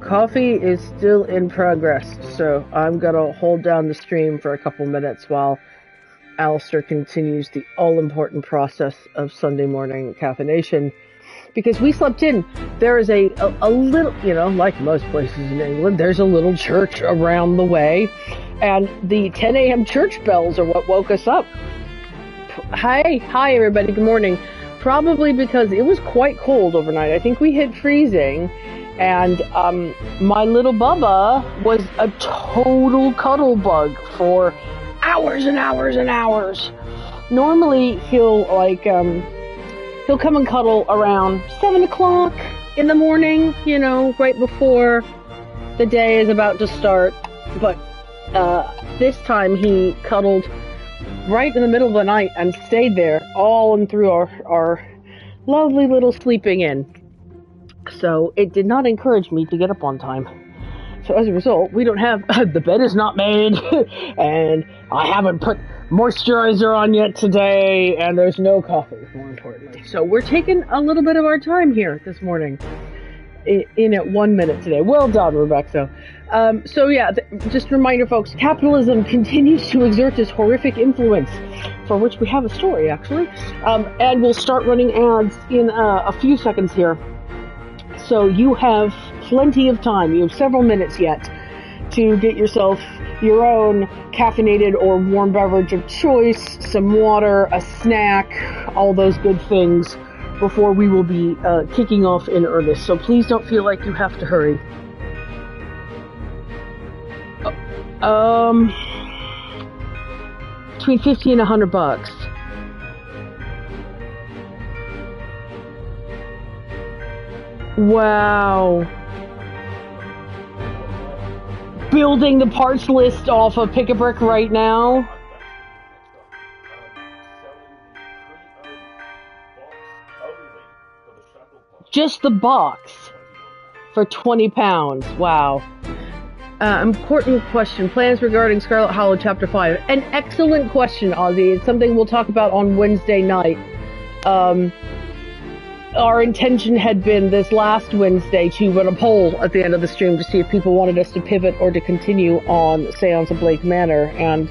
coffee is still in progress, so I'm gonna hold down the stream for a couple minutes while Alistair continues the all-important process of Sunday morning caffeination. Because we slept in. There is a little, like most places in England, there's a little church around the way, and the 10 a.m. church bells are what woke us up. Hi everybody, good morning. Probably because it was quite cold overnight. I think we hit freezing, and my little Bubba was a total cuddle bug for hours and hours and hours. Normally he'll come and cuddle around 7 o'clock in the morning, right before the day is about to start. But this time he cuddled right in the middle of the night and stayed there all and through our lovely little sleeping in. So it did not encourage me to get up on time. So as a result, we don't have, the bed is not made, and I haven't put moisturizer on yet today, and there's no coffee, more importantly. So we're taking a little bit of our time here this morning, in at 1 minute today. Well done, Rebecca. Just a reminder, folks, capitalism continues to exert this horrific influence, for which we have a story, actually, and we'll start running ads in a few seconds here. So you have plenty of time. You have several minutes yet to get yourself your own caffeinated or warm beverage of choice, some water, a snack, all those good things before we will be kicking off in earnest. So please don't feel like you have to hurry. Between $50 and $100. Wow. Building the parts list off of Pick a Brick right now. Just the box for £20. Wow. Important question. Plans regarding Scarlet Hollow Chapter 5. An excellent question, Ozzy. It's something we'll talk about on Wednesday night. Our intention had been this last Wednesday to run a poll at the end of the stream to see if people wanted us to pivot or to continue on Seance of Blake Manor, and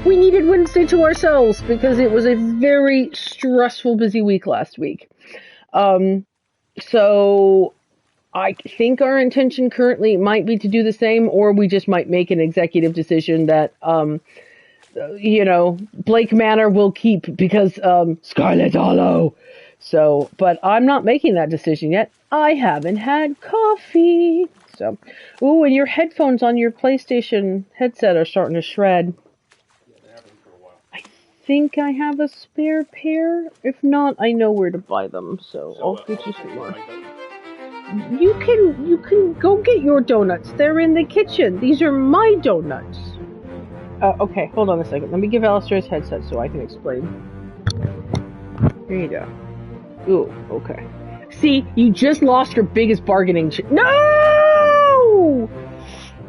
we needed Wednesday to ourselves because it was a very stressful, busy week last week. So I think our intention currently might be to do the same, or we just might make an executive decision that, Blake Manor will keep because Scarlet Hollow. So, but I'm not making that decision yet. I haven't had coffee. So, ooh, and your headphones on your PlayStation headset are starting to shred. Yeah, they have been for a while. I think I have a spare pair. If not, I know where to buy them. So I'll get you some more. You can go get your donuts. They're in the kitchen. These are my donuts. Okay, hold on a second. Let me give Alistair his headset so I can explain. Here you go. Ooh, okay. See, you just lost your biggest bargaining No!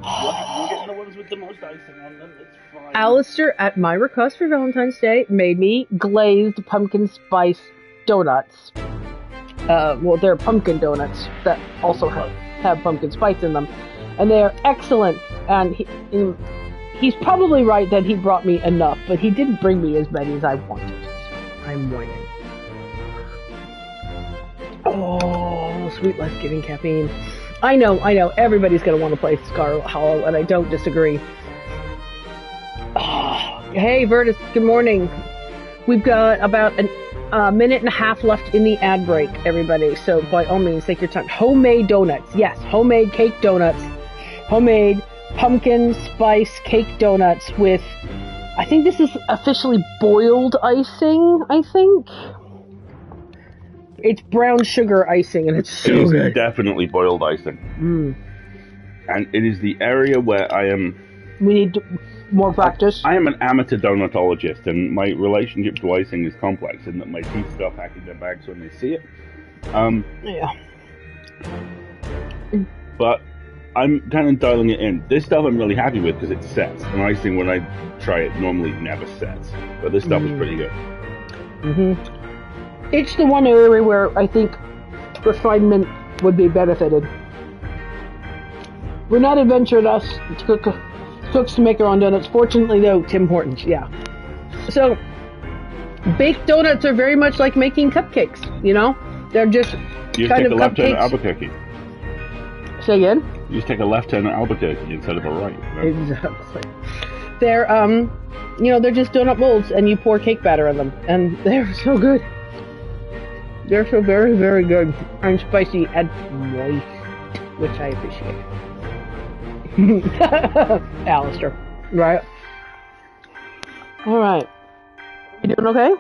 You get the ones with the most icing on them, it's fine. Alistair, at my request for Valentine's Day, made me glazed pumpkin spice donuts. They're pumpkin donuts that also have pumpkin spice in them. And they are excellent. And he's probably right that he brought me enough, but he didn't bring me as many as I wanted. So I'm whining. Oh, sweet life-giving caffeine. I know. Everybody's going to want to play Scarlet Hollow, and I don't disagree. Oh, hey, Vertus, good morning. We've got about a minute and a half left in the ad break, everybody. So by all means, take your time. Homemade donuts. Yes, homemade cake donuts. Homemade pumpkin spice cake donuts with, I think this is officially boiled icing, I think. It's brown sugar icing, and it's so good. It's definitely boiled icing. And it is the area where I am... We need more practice. I am an amateur donutologist, and my relationship to icing is complex in that my teeth start hacking their bags when they see it. Yeah. But I'm kind of dialing it in. This stuff I'm really happy with because it sets. And icing, when I try it, normally never sets. But this stuff is pretty good. Mm-hmm. It's the one area where I think refinement would be benefited. We're not adventurous cooks to make our own donuts. Fortunately, though, Tim Hortons, yeah. So, baked donuts are very much like making cupcakes, you know? They're just You kind take of a left turn at cupcakes. Albuquerque. Say again? You just take a left turn at Albuquerque instead of a right. You know? Exactly. They're, they're just donut molds, and you pour cake batter in them, and they're so good. They're so very, very good, and spicy, and moist, which I appreciate. Alistair, right? All right. You doing okay?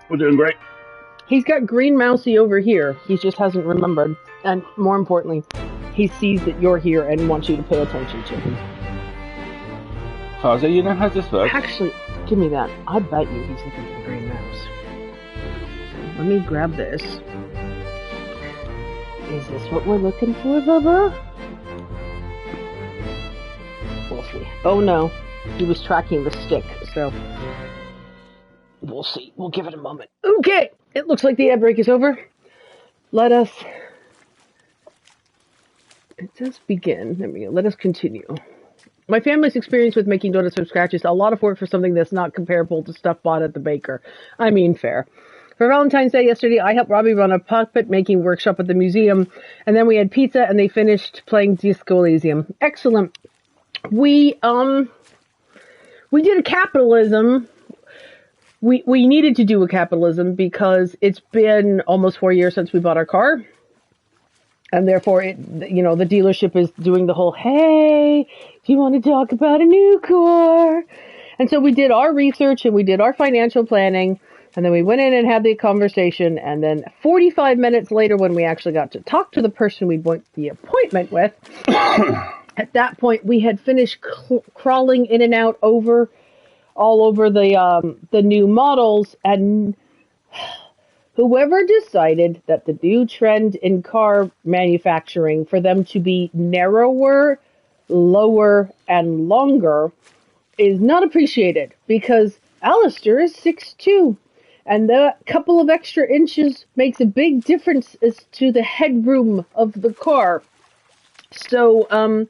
We're doing great. He's got green mousy over here. He just hasn't remembered, and more importantly, he sees that you're here and wants you to pay attention to him. Fozzie, you know how this works? Actually, give me that. I bet you he's looking for the green mouse. Let me grab this. Is this what we're looking for, Bubba? We'll see. Oh no, he was tracking the stick, so we'll see. We'll give it a moment. Okay, it looks like the ad break is over. Let us begin. There we go. Let us continue. My family's experience with making donuts from scratch is a lot of work for something that's not comparable to stuff bought at the baker. I mean, fair. For Valentine's Day yesterday, I helped Robbie run a puppet making workshop at the museum, and then we had pizza, and they finished playing Disco Elysium. Excellent. We did a capitalism. We needed to do a capitalism because it's been almost 4 years since we bought our car. And therefore, the dealership is doing the whole, hey, do you want to talk about a new car? And so we did our research and we did our financial planning. And then we went in and had the conversation. And then 45 minutes later, when we actually got to talk to the person we booked the appointment with, at that point, we had finished crawling in and out all over the new models. And whoever decided that the new trend in car manufacturing for them to be narrower, lower, and longer is not appreciated because Alistair is 6'2", and the couple of extra inches makes a big difference as to the headroom of the car. So,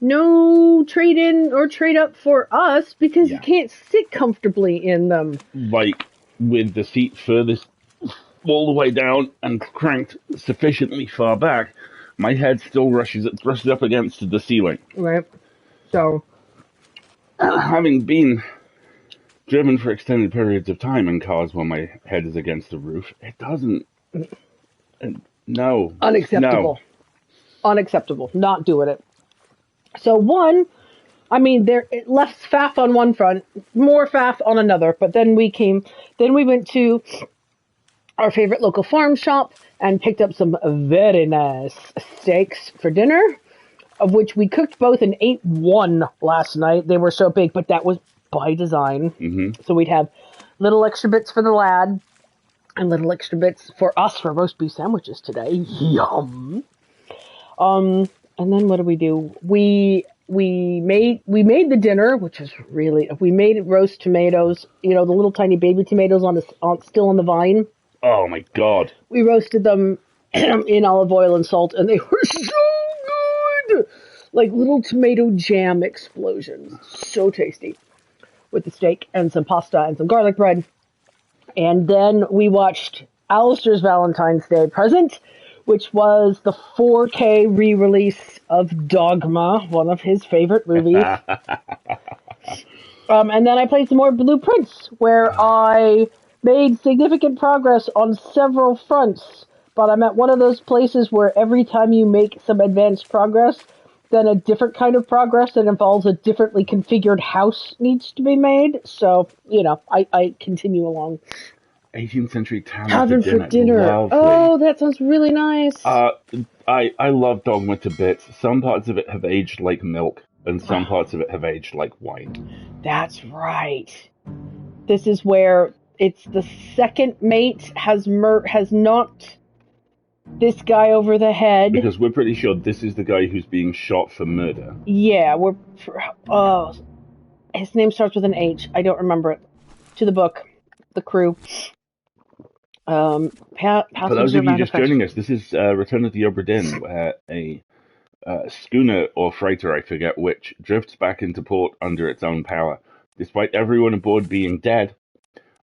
no trade-in or trade-up for us because you can't sit comfortably in them. Like, with the seat furthest all the way down and cranked sufficiently far back, my head still rushes up against the ceiling. Right. So, having been driven for extended periods of time in cars where my head is against the roof, it doesn't. No. Unacceptable. No. Unacceptable. Not doing it. So it left faff on one front, more faff on another. But then we went to our favorite local farm shop and picked up some very nice steaks for dinner, of which we cooked both and ate one last night. They were so big, but that was by design. Mm-hmm. So we'd have little extra bits for the lad and little extra bits for us for roast beef sandwiches today. Yum. And then what did we do? We made the dinner, which is we made roast tomatoes, the little tiny baby tomatoes still on the vine. Oh my God. We roasted them in olive oil and salt, and they were so good! Like little tomato jam explosions. So tasty. With the steak and some pasta and some garlic bread. And then we watched Alistair's Valentine's Day present, which was the 4K re-release of Dogma, one of his favorite movies. And then I played some more Blueprints, where I made significant progress on several fronts. But I'm at one of those places where every time you make some advanced progress, then a different kind of progress that involves a differently configured house needs to be made. So, I continue along. 18th century tavern for dinner. Lovely. Oh, that sounds really nice. I love Dogma to bits. Some parts of it have aged like milk, and some parts of it have aged like wine. That's right. This is where it's the second mate has knocked this guy over the head. Because we're pretty sure this is the guy who's being shot for murder. Yeah, his name starts with an H. I don't remember it. To the book. The crew. For those of you just joining us, this is Return of the Obra Dinn, where a schooner or freighter, I forget which, drifts back into port under its own power, despite everyone aboard being dead.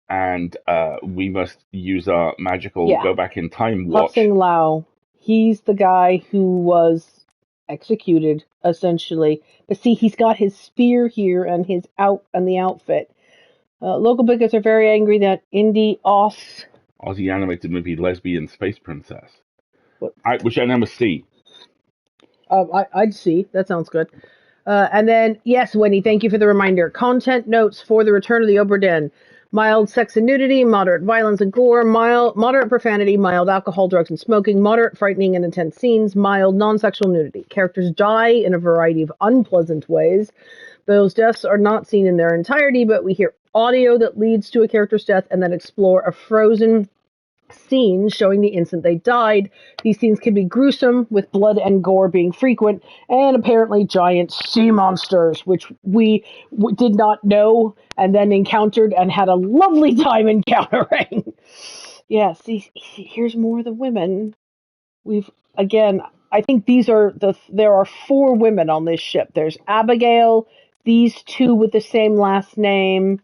And we must use our magical go back in time watch. Huxing Lao, he's the guy who was executed, essentially. But see, he's got his spear here and his the outfit. Local bigots are very angry that Aussie animated movie Lesbian Space Princess. Which I never see. I'd see. That sounds good. And then, yes, Winnie, thank you for the reminder. Content notes for the return of the Obra Dinn. Mild sex and nudity, moderate violence and gore, moderate profanity, mild alcohol, drugs, and smoking, moderate frightening and intense scenes, mild non-sexual nudity. Characters die in a variety of unpleasant ways. Those deaths are not seen in their entirety, but we hear audio that leads to a character's death and then explore a frozen scene showing the instant they died. These scenes can be gruesome, with blood and gore being frequent, and apparently giant sea monsters, which we did not know and then encountered and had a lovely time encountering. Yeah, see, here's more of the women. I think there are 4 women on this ship. There's Abigail, these 2 with the same last name,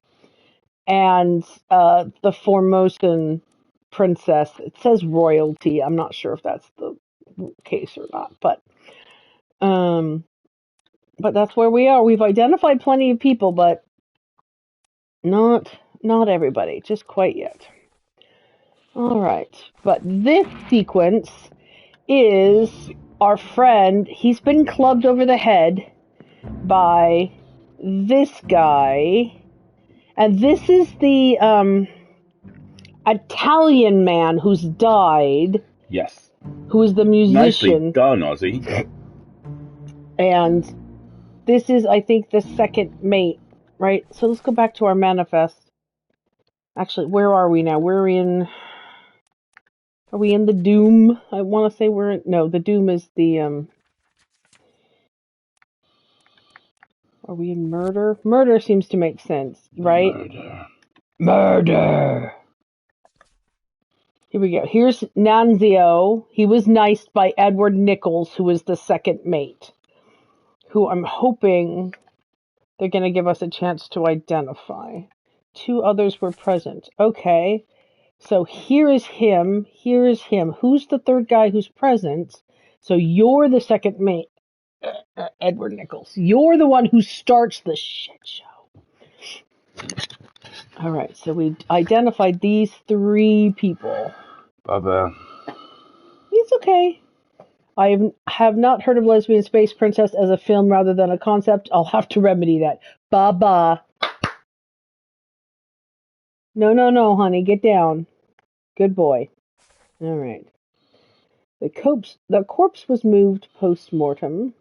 and the Formosan princess. It says royalty. I'm not sure if that's the case or not, but that's where we are. We've identified plenty of people, but not everybody, just quite yet. All right, but this sequence is our friend. He's been clubbed over the head by this guy, and this is the Italian man who's died. Yes. Who is the musician. Nicely done, Ozzy. And this is, I think, the second mate, right? So let's go back to our manifest. Actually, where are we now? Are we in the Doom? I want to say the Doom is the, are we in Murder? Murder seems to make sense, right? Murder. Here we go. Here's Nanzio. He was niced by Edward Nichols, who was the second mate, who I'm hoping they're going to give us a chance to identify. 2 others were present. Okay. So here is him. Here is him. Who's the third guy who's present? So you're the second mate, Edward Nichols. You're the one who starts the shit show. All right. So we identified these 3 people. Baba. It's okay. I have not heard of Lesbian Space Princess as a film rather than a concept. I'll have to remedy that. Baba. No, honey. Get down. Good boy. All right. The corpse was moved post-mortem.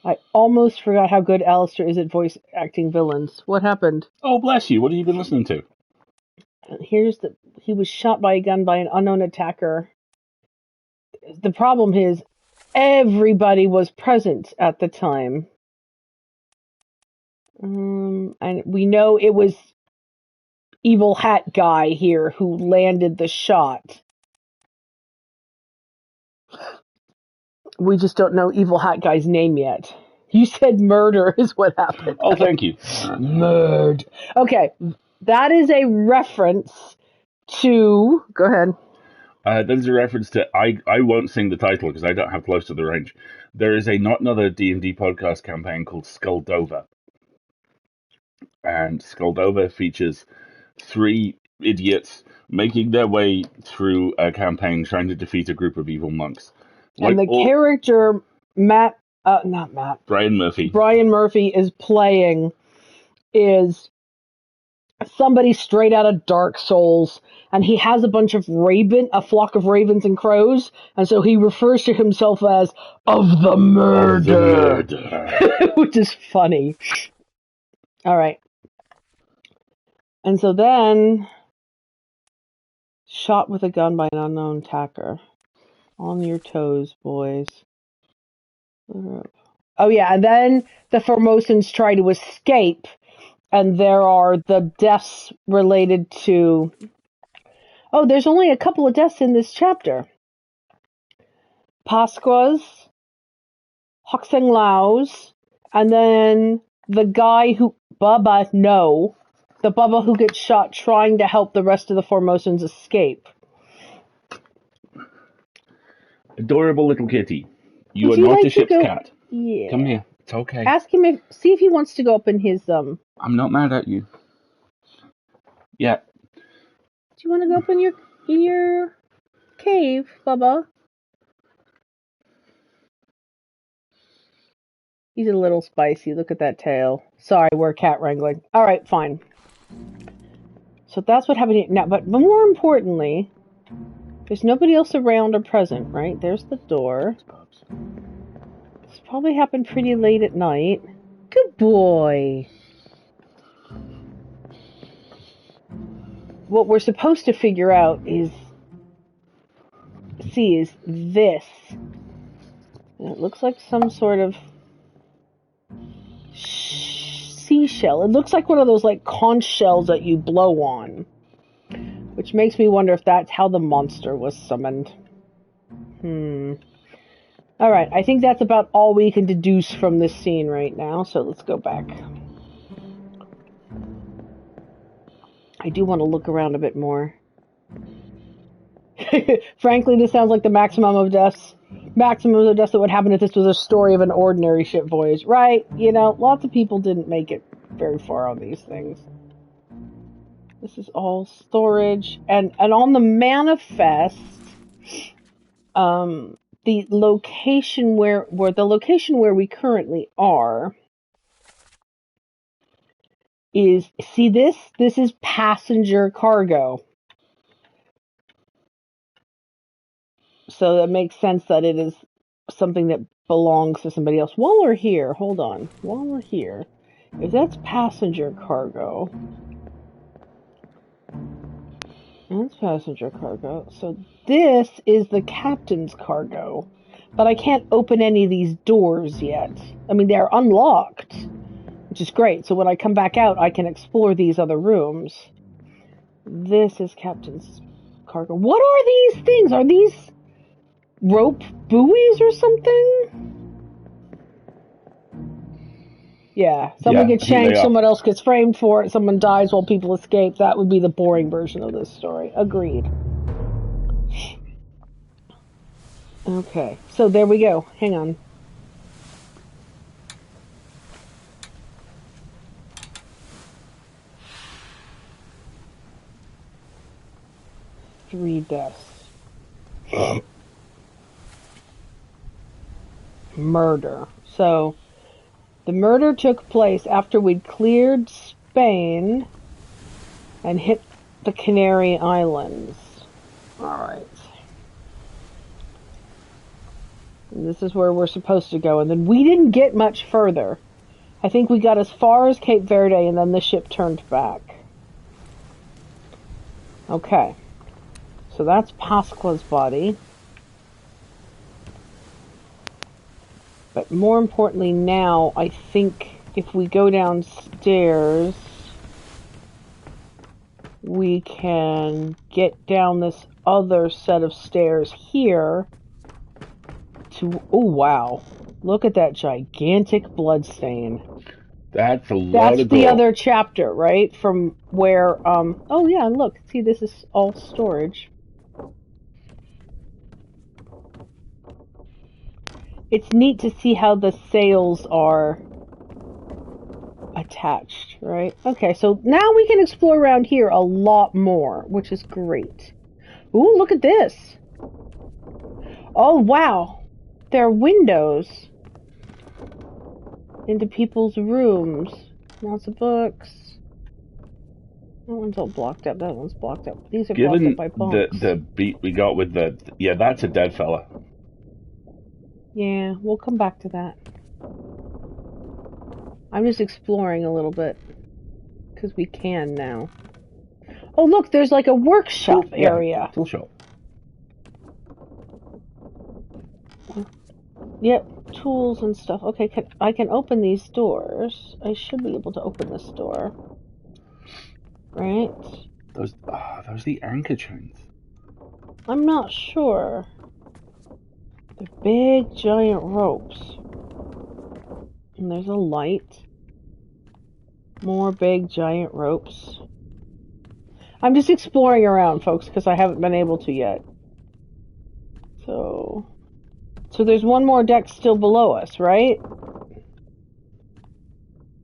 I almost forgot how good Alistair is at voice acting villains. What happened? Oh, bless you. What have you been listening to? He was shot by a gun by an unknown attacker. The problem is everybody was present at the time. And we know it was Evil Hat Guy here who landed the shot. We just don't know Evil Hat Guy's name yet. You said murder is what happened. Oh, thank you. Murder. Okay, that is a reference to... Go ahead. That is a reference to... I won't sing the title because I don't have close to the range. There is a Not Another D&D podcast campaign called Skuldova. And Skuldova features 3 idiots making their way through a campaign trying to defeat a group of evil monks. And character Brian Murphy is playing is somebody straight out of Dark Souls, and he has a flock of ravens and crows, and so he refers to himself as of the murder. Which is funny. All right. And so then, shot with a gun by an unknown attacker. On your toes, boys. Oh yeah, and then the Formosans try to escape, and there are the deaths related to... Oh, there's only a couple of deaths in this chapter. Pasqua's, Hoxing Lao's, and then the guy who... Bubba, no. The Bubba who gets shot trying to help the rest of the Formosans escape. Adorable little kitty. You are not a ship's cat. Yeah. Come here. It's okay. Ask him see if he wants to go up in his I'm not mad at you. Yeah. Do you want to go up in your cave, Bubba? He's a little spicy. Look at that tail. Sorry, we're cat wrangling. All right, fine. So that's what happened now. But more importantly, there's nobody else around or present, right? There's the door. This probably happened pretty late at night. Good boy. What we're supposed to figure out is this. And it looks like some sort of seashell. It looks like one of those like conch shells that you blow on. Which makes me wonder if that's how the monster was summoned. Alright, I think that's about all we can deduce from this scene right now, so let's go back. I do want to look around a bit more. Frankly, this sounds like the maximum of deaths. Maximum of deaths that would happen if this was a story of an ordinary ship voyage. Right, you know, lots of people didn't make it very far on these things. This is all storage. And on the manifest, the location where we currently are is, see this? This is passenger cargo. So that makes sense that it is something that belongs to somebody else. While we're here, hold on. While we're here, if that's passenger cargo, that's passenger cargo. So this is the captain's cargo. But I can't open any of these doors yet. I mean, they're unlocked, which is great. So when I come back out, I can explore these other rooms. This is captain's cargo. What are these things? Are these rope buoys or something? Yeah, someone gets shanked, someone else gets framed for it, someone dies while people escape. That would be the boring version of this story. Agreed. Okay, so there we go. Hang on. Three deaths. Murder. So, the murder took place after we'd cleared Spain and hit the Canary Islands. Alright. This is where we're supposed to go. And then we didn't get much further. I think we got as far as Cape Verde and then the ship turned back. Okay. So that's Pasqua's body. But more importantly now, I think if we go downstairs, we can get down this other set of stairs here to... Oh, wow. Look at that gigantic bloodstain. That's a lot of gore. That's the other chapter, right? From where... Oh, yeah, and look. See, this is all storage. It's neat to see how the sails are attached, right? Okay, so now we can explore around here a lot more, which is great. Ooh, look at this. Oh, wow. There are windows into people's rooms. Lots of books. That one's all blocked up. That one's blocked up. These are blocked up by bunks. Given the beat we got with the... Yeah, that's a dead fella. Yeah, we'll come back to that. I'm just exploring a little bit. Because we can now. Oh, look, there's like a workshop area. Tool shop. Yep, tools and stuff. Okay, I can open these doors. I should be able to open this door. Right? Those the anchor chains. I'm not sure. The big giant ropes. And there's a light. More big giant ropes. I'm just exploring around, folks, because I haven't been able to yet. So there's one more deck still below us, right?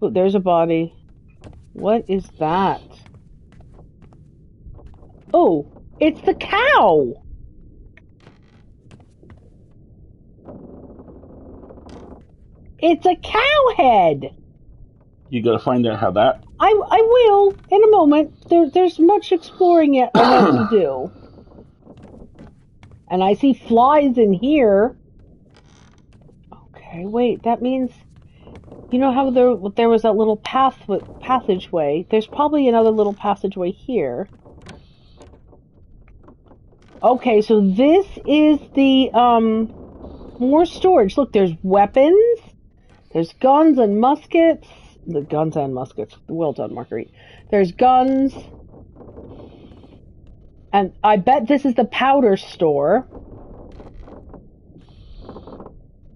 Oh, there's a body. What is that? Oh, it's the cow! It's a cow head! You gotta find out how that... I will, in a moment. There's much exploring yet I have to do. And I see flies in here. Okay, wait, that means... You know how there was that little passageway? There's probably another little passageway here. Okay, so this is the, more storage. Look, there's weapons. There's guns and muskets. The guns and muskets. Well done, Marguerite. There's guns. And I bet this is the powder store.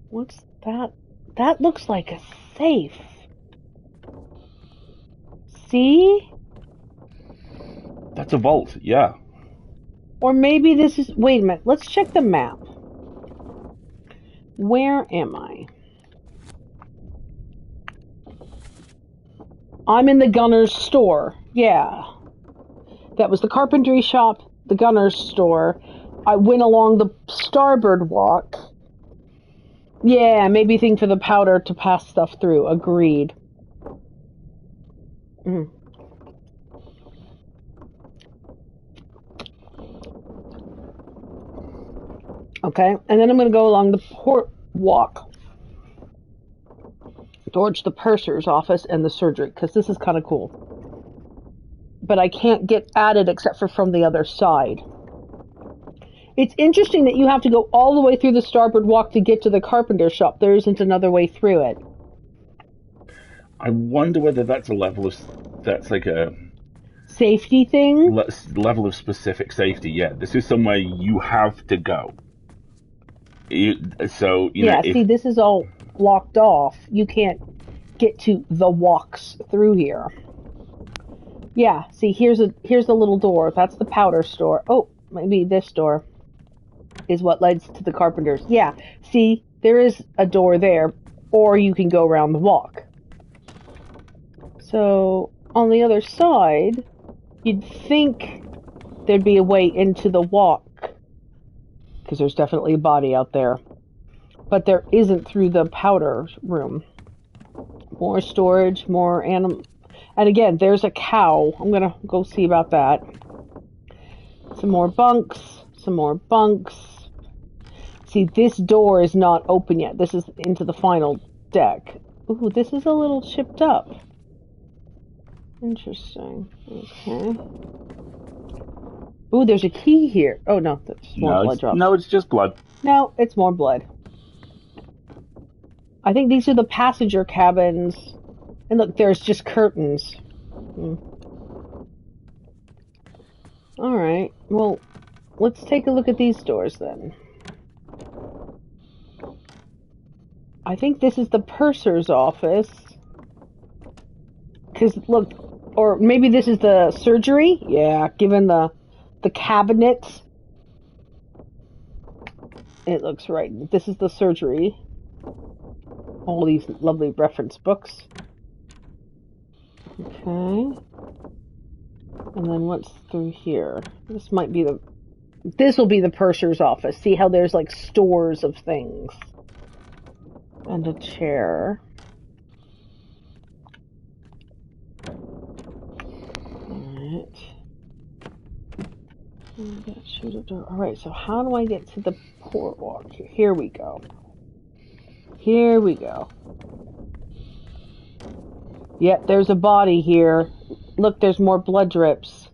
What's that? That looks like a safe. See? That's a vault, yeah. Or maybe this is... Wait a minute. Let's check the map. Where am I? I'm in the gunner's store. Yeah. That was the carpentry shop, the gunner's store. I went along the starboard walk. Yeah, maybe thing for the powder to pass stuff through. Agreed. Mm. Okay, and then I'm going to go along the port walk towards the purser's office and the surgery, because this is kind of cool. But I can't get at it except for from the other side. It's interesting that you have to go all the way through the starboard walk to get to the carpenter shop. There isn't another way through it. I wonder whether that's a level of... That's like a... Safety thing? Level of specific safety, yeah. This is somewhere you have to go. See, this is all blocked off. You can't get to the walks through here. Yeah, see, here's the little door. That's the powder store. Oh, maybe this door is what leads to the carpenter's. Yeah, see, there is a door there, or you can go around the walk. So, on the other side, you'd think there'd be a way into the walk, because there's definitely a body out there. But there isn't through the powder room. More storage, more animal. And again, there's a cow. I'm going to go see about that. Some more bunks. Some more bunks. See, this door is not open yet. This is into the final deck. Ooh, this is a little chipped up. Interesting. Okay. Ooh, there's a key here. Oh, no, that's more blood drops. No, it's just blood. No, it's more blood. I think these are the passenger cabins. And look, there's just curtains. Alright, well, let's take a look at these doors then. I think this is the purser's office. Because, look, or maybe this is the surgery? Yeah, given the cabinet. It looks right. This is the surgery. All these lovely reference books. Okay. And then what's through here? This will be the purser's office. See how there's like stores of things. And a chair. Alright. Alright, so how do I get to the port walk? Here we go. Here we go. Yep, there's a body here. Look, there's more blood drips.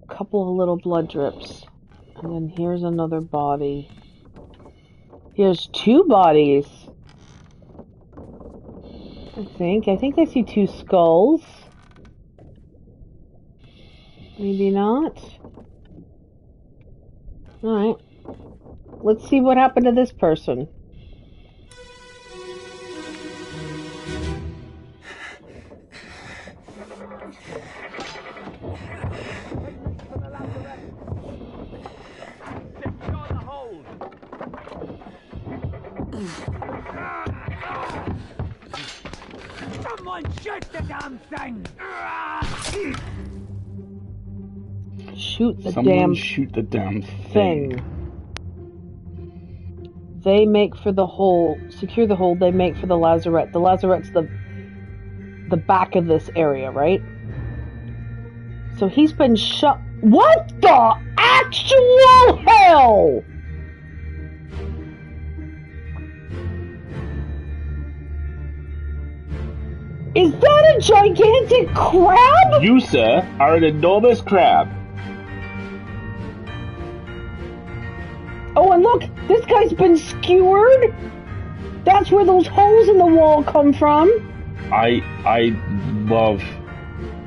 A couple of little blood drips. And then here's another body. Here's two bodies. I think I see two skulls. Maybe not. Alright. let's see what happened to this person. Someone shoot the damn thing! Shoot the damn thing. They make for the hole. Secure the hole. They make for the lazarette. The lazarette's the back of this area, right? So he's been shot. What the actual hell? Is that a gigantic crab? You, sir, are an enormous crab. Oh, and look, this guy's been skewered. That's where those holes in the wall come from. I love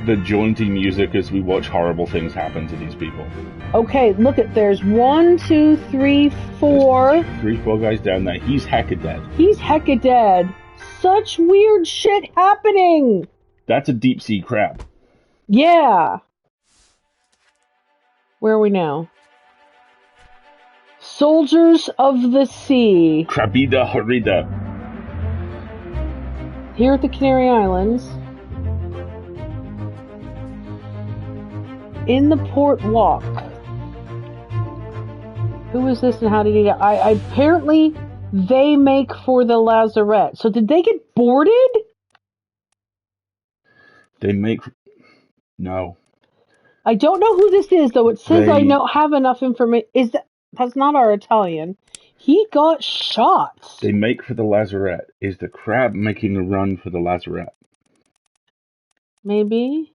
the jaunty music as we watch horrible things happen to these people. Okay, look at, there's 1, 2, 3, 4. There's 3-4 guys down there. He's hecka dead. He's hecka dead. Such weird shit happening. That's a deep sea crab. Yeah. Where are we now? Soldiers of the Sea. Crabida horrida. Here at the Canary Islands. In the port walk. Who is this and how did he get? Apparently they make for the lazarette. So did they get boarded? No. I don't know who this is, though. It says I don't have enough information. That's not our Italian. He got shot. They make for the lazarette. Is the crab making a run for the lazarette? Maybe.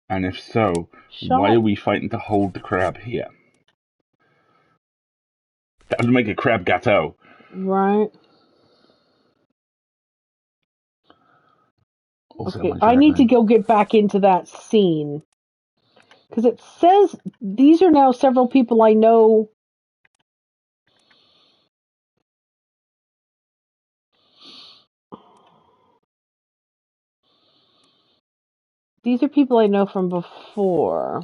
And if so, why are we fighting to hold the crab here? That would make a crab gâteau. Right. Also, okay, I need to go get back into that scene. Because it says these are now several people I know. These are people I know from before.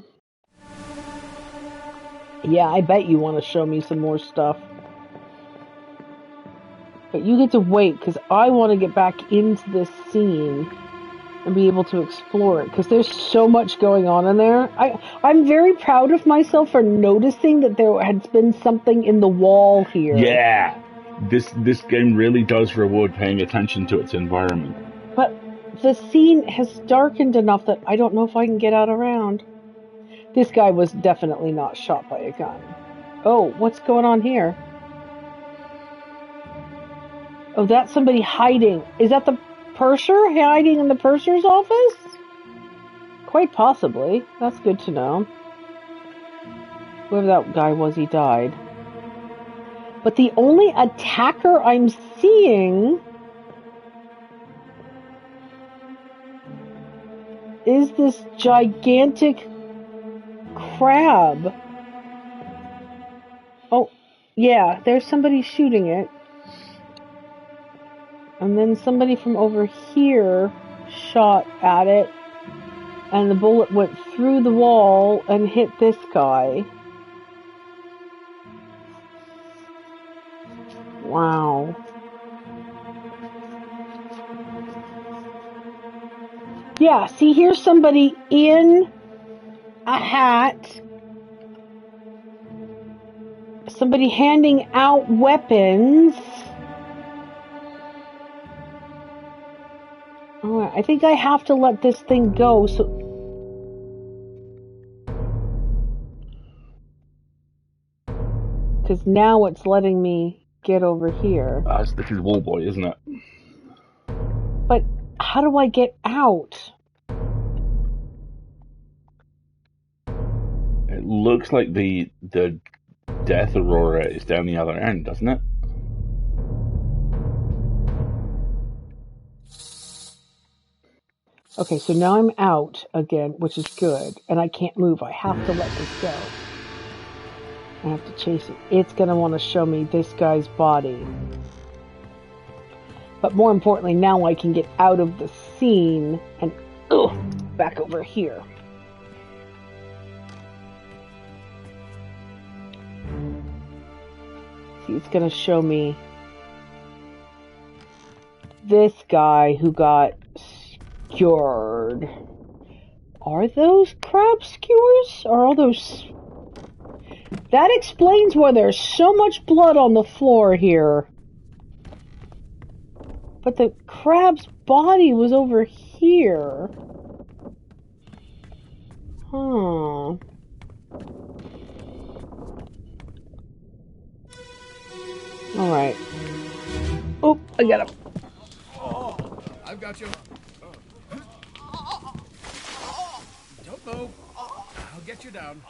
Yeah, I bet you want to show me some more stuff. But you get to wait, because I want to get back into this scene and be able to explore it, because there's so much going on in there. I'm very proud of myself for noticing that there has been something in the wall here. Yeah! This game really does reward paying attention to its environment. But the scene has darkened enough that I don't know if I can get out around. This guy was definitely not shot by a gun. Oh, what's going on here? Oh, that's somebody hiding. Is that the purser hiding in the purser's office? Quite possibly. That's good to know. Whoever that guy was, he died. But the only attacker I'm seeing is this gigantic crab. Oh, yeah, there's somebody shooting it. And then somebody from over here shot at it. And the bullet went through the wall and hit this guy. Wow. Yeah, see, here's somebody in a hat. Somebody handing out weapons. Alright, I think I have to let this thing go, so... Because now it's letting me get over here. This is Wallboy, isn't it? But how do I get out? It looks like the Death Aurora is down the other end, doesn't it? Okay, so now I'm out again, which is good, and I can't move. I have to let this go. I have to chase it. It's going to want to show me this guy's body. But more importantly, now I can get out of the scene and back over here. See, it's going to show me this guy who got skewered. Are those crab skewers? Or are those... That explains why there's so much blood on the floor here. But the crab's body was over here. Huh. Alright. Oh, I got him. Oh, I've got you. Don't move. I'll get you down.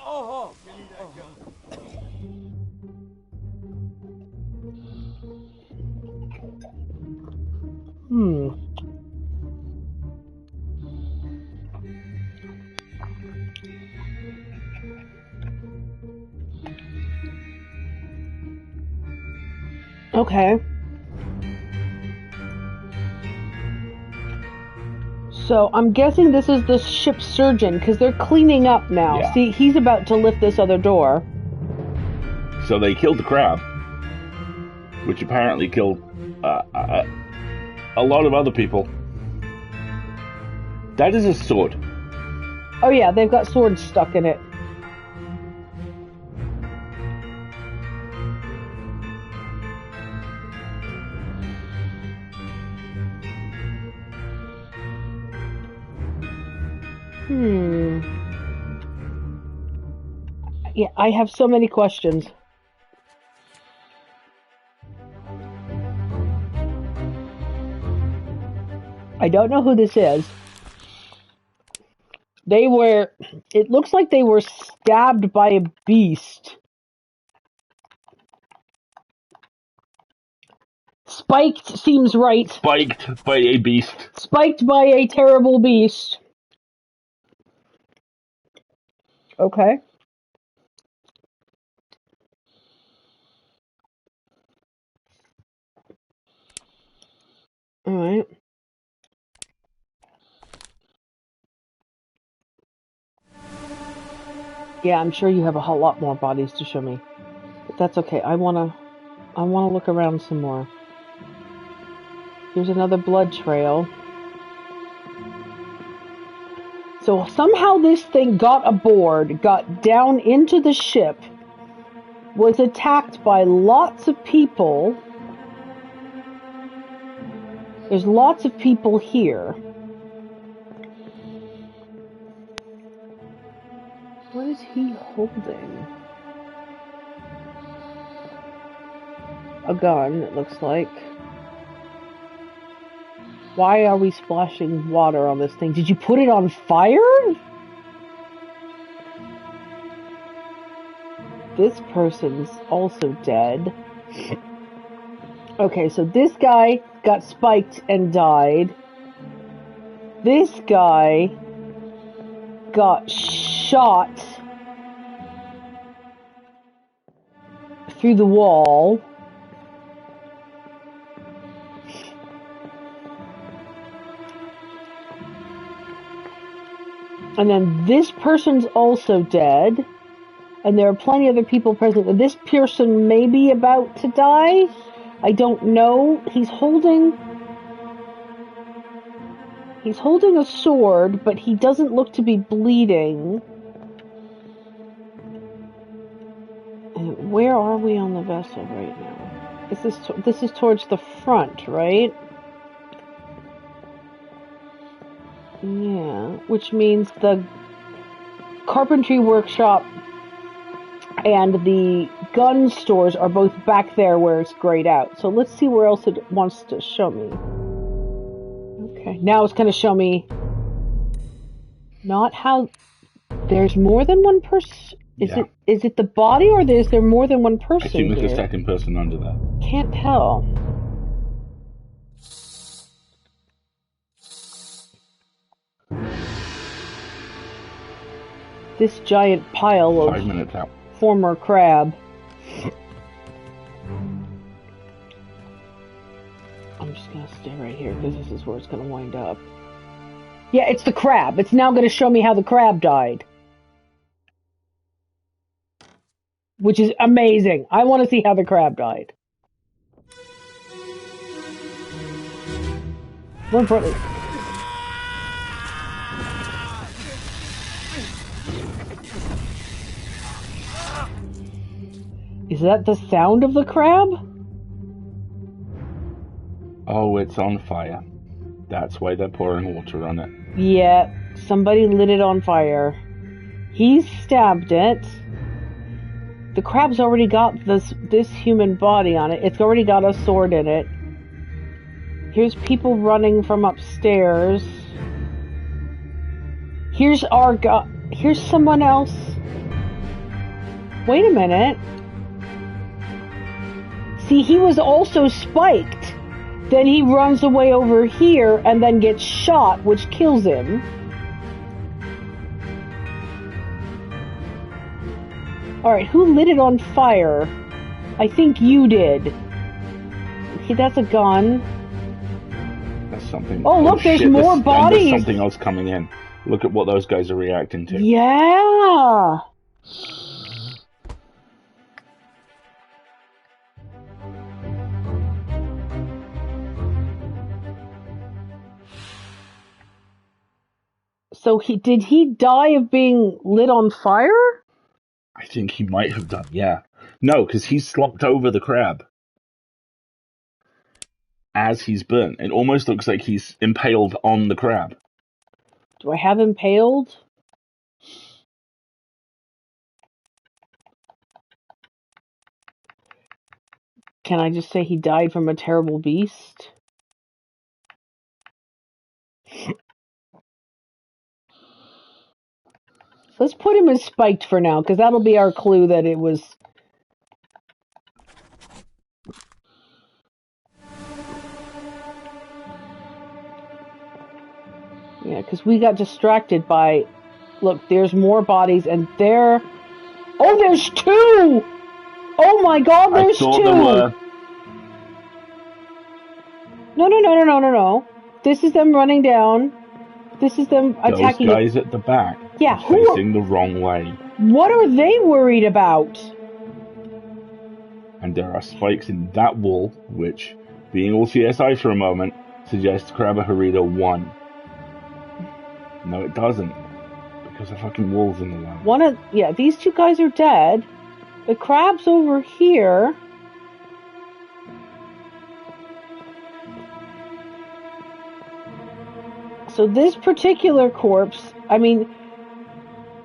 Okay. So I'm guessing this is the ship's surgeon, because they're cleaning up now. Yeah. See, he's about to lift this other door. So they killed the crab, which apparently killed a lot of other people. That is a sword. Oh yeah, they've got swords stuck in it. Yeah, I have so many questions. I don't know who this is. It looks like they were stabbed by a beast. Spiked seems right. Spiked by a beast. Spiked by a terrible beast. Okay. Alright. Yeah, I'm sure you have a whole lot more bodies to show me. But that's okay. I wanna look around some more. Here's another blood trail. So somehow this thing got aboard, got down into the ship, was attacked by lots of people. There's lots of people here. What is he holding? A gun, it looks like. Why are we splashing water on this thing? Did you put it on fire? This person's also dead. Okay, so this guy got spiked and died. This guy got shot through the wall. And then this person's also dead. And there are plenty of other people present. This person may be about to die. I don't know. He's holding a sword, but he doesn't look to be bleeding. And where are we on the vessel right now? This is towards the front, right? Yeah, which means the carpentry workshop and the gun stores are both back there where it's grayed out. So let's see where else it wants to show me. Okay, now it's going to show me not how... There's more than one person? Is it the body, or is there more than one person? I think there's here? a second person under there. Can't tell. This giant pile of 5 minutes out. former crab. I'm just gonna stay right here because this is where it's gonna wind up. Yeah, it's the crab. It's now gonna show me how the crab died. Which is amazing. I want to see how the crab died. More importantly. Is that the sound of the crab? Oh, it's on fire. That's why they're pouring water on it. Yeah, somebody lit it on fire. He stabbed it. The crab's already got this human body on it. It's already got a sword in it. Here's people running from upstairs. Here's here's someone else. Wait a minute. See, he was also spiked. Then he runs away over here and then gets shot, which kills him. Alright, who lit it on fire? I think you did. Okay, that's a gun. That's something. Oh, look, there's more bodies. There's something else coming in. Look at what those guys are reacting to. Yeah. So did he die of being lit on fire? I think he might have done, yeah. No, because he slumped over the crab as he's burnt. It almost looks like he's impaled on the crab. Do I have impaled? Can I just say he died from a terrible beast? Let's put him as spiked for now, because that'll be our clue that it was... Yeah, because we got distracted by... Look, there's more bodies, and there... Oh, there's two! Oh my god, there's two! No. This is them running down. This is them attacking... Those guys at the back. Yeah, facing the wrong way. What are they worried about? And there are spikes in that wall, which, being all CSI for a moment, suggests Crabber Harita won. No, it doesn't. Because the fucking wall's in the way. These two guys are dead. The crab's over here. So this particular corpse, I mean,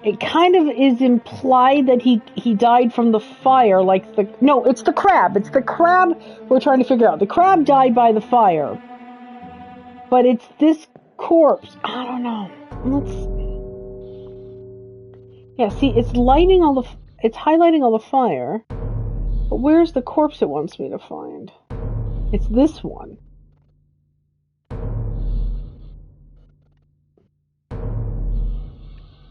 it kind of is implied that he died from the fire, like the... No, it's the crab. It's the crab we're trying to figure out. The crab died by the fire. But it's this corpse. I don't know. Yeah, see, it's lighting all the... It's highlighting all the fire. But where's the corpse it wants me to find? It's this one.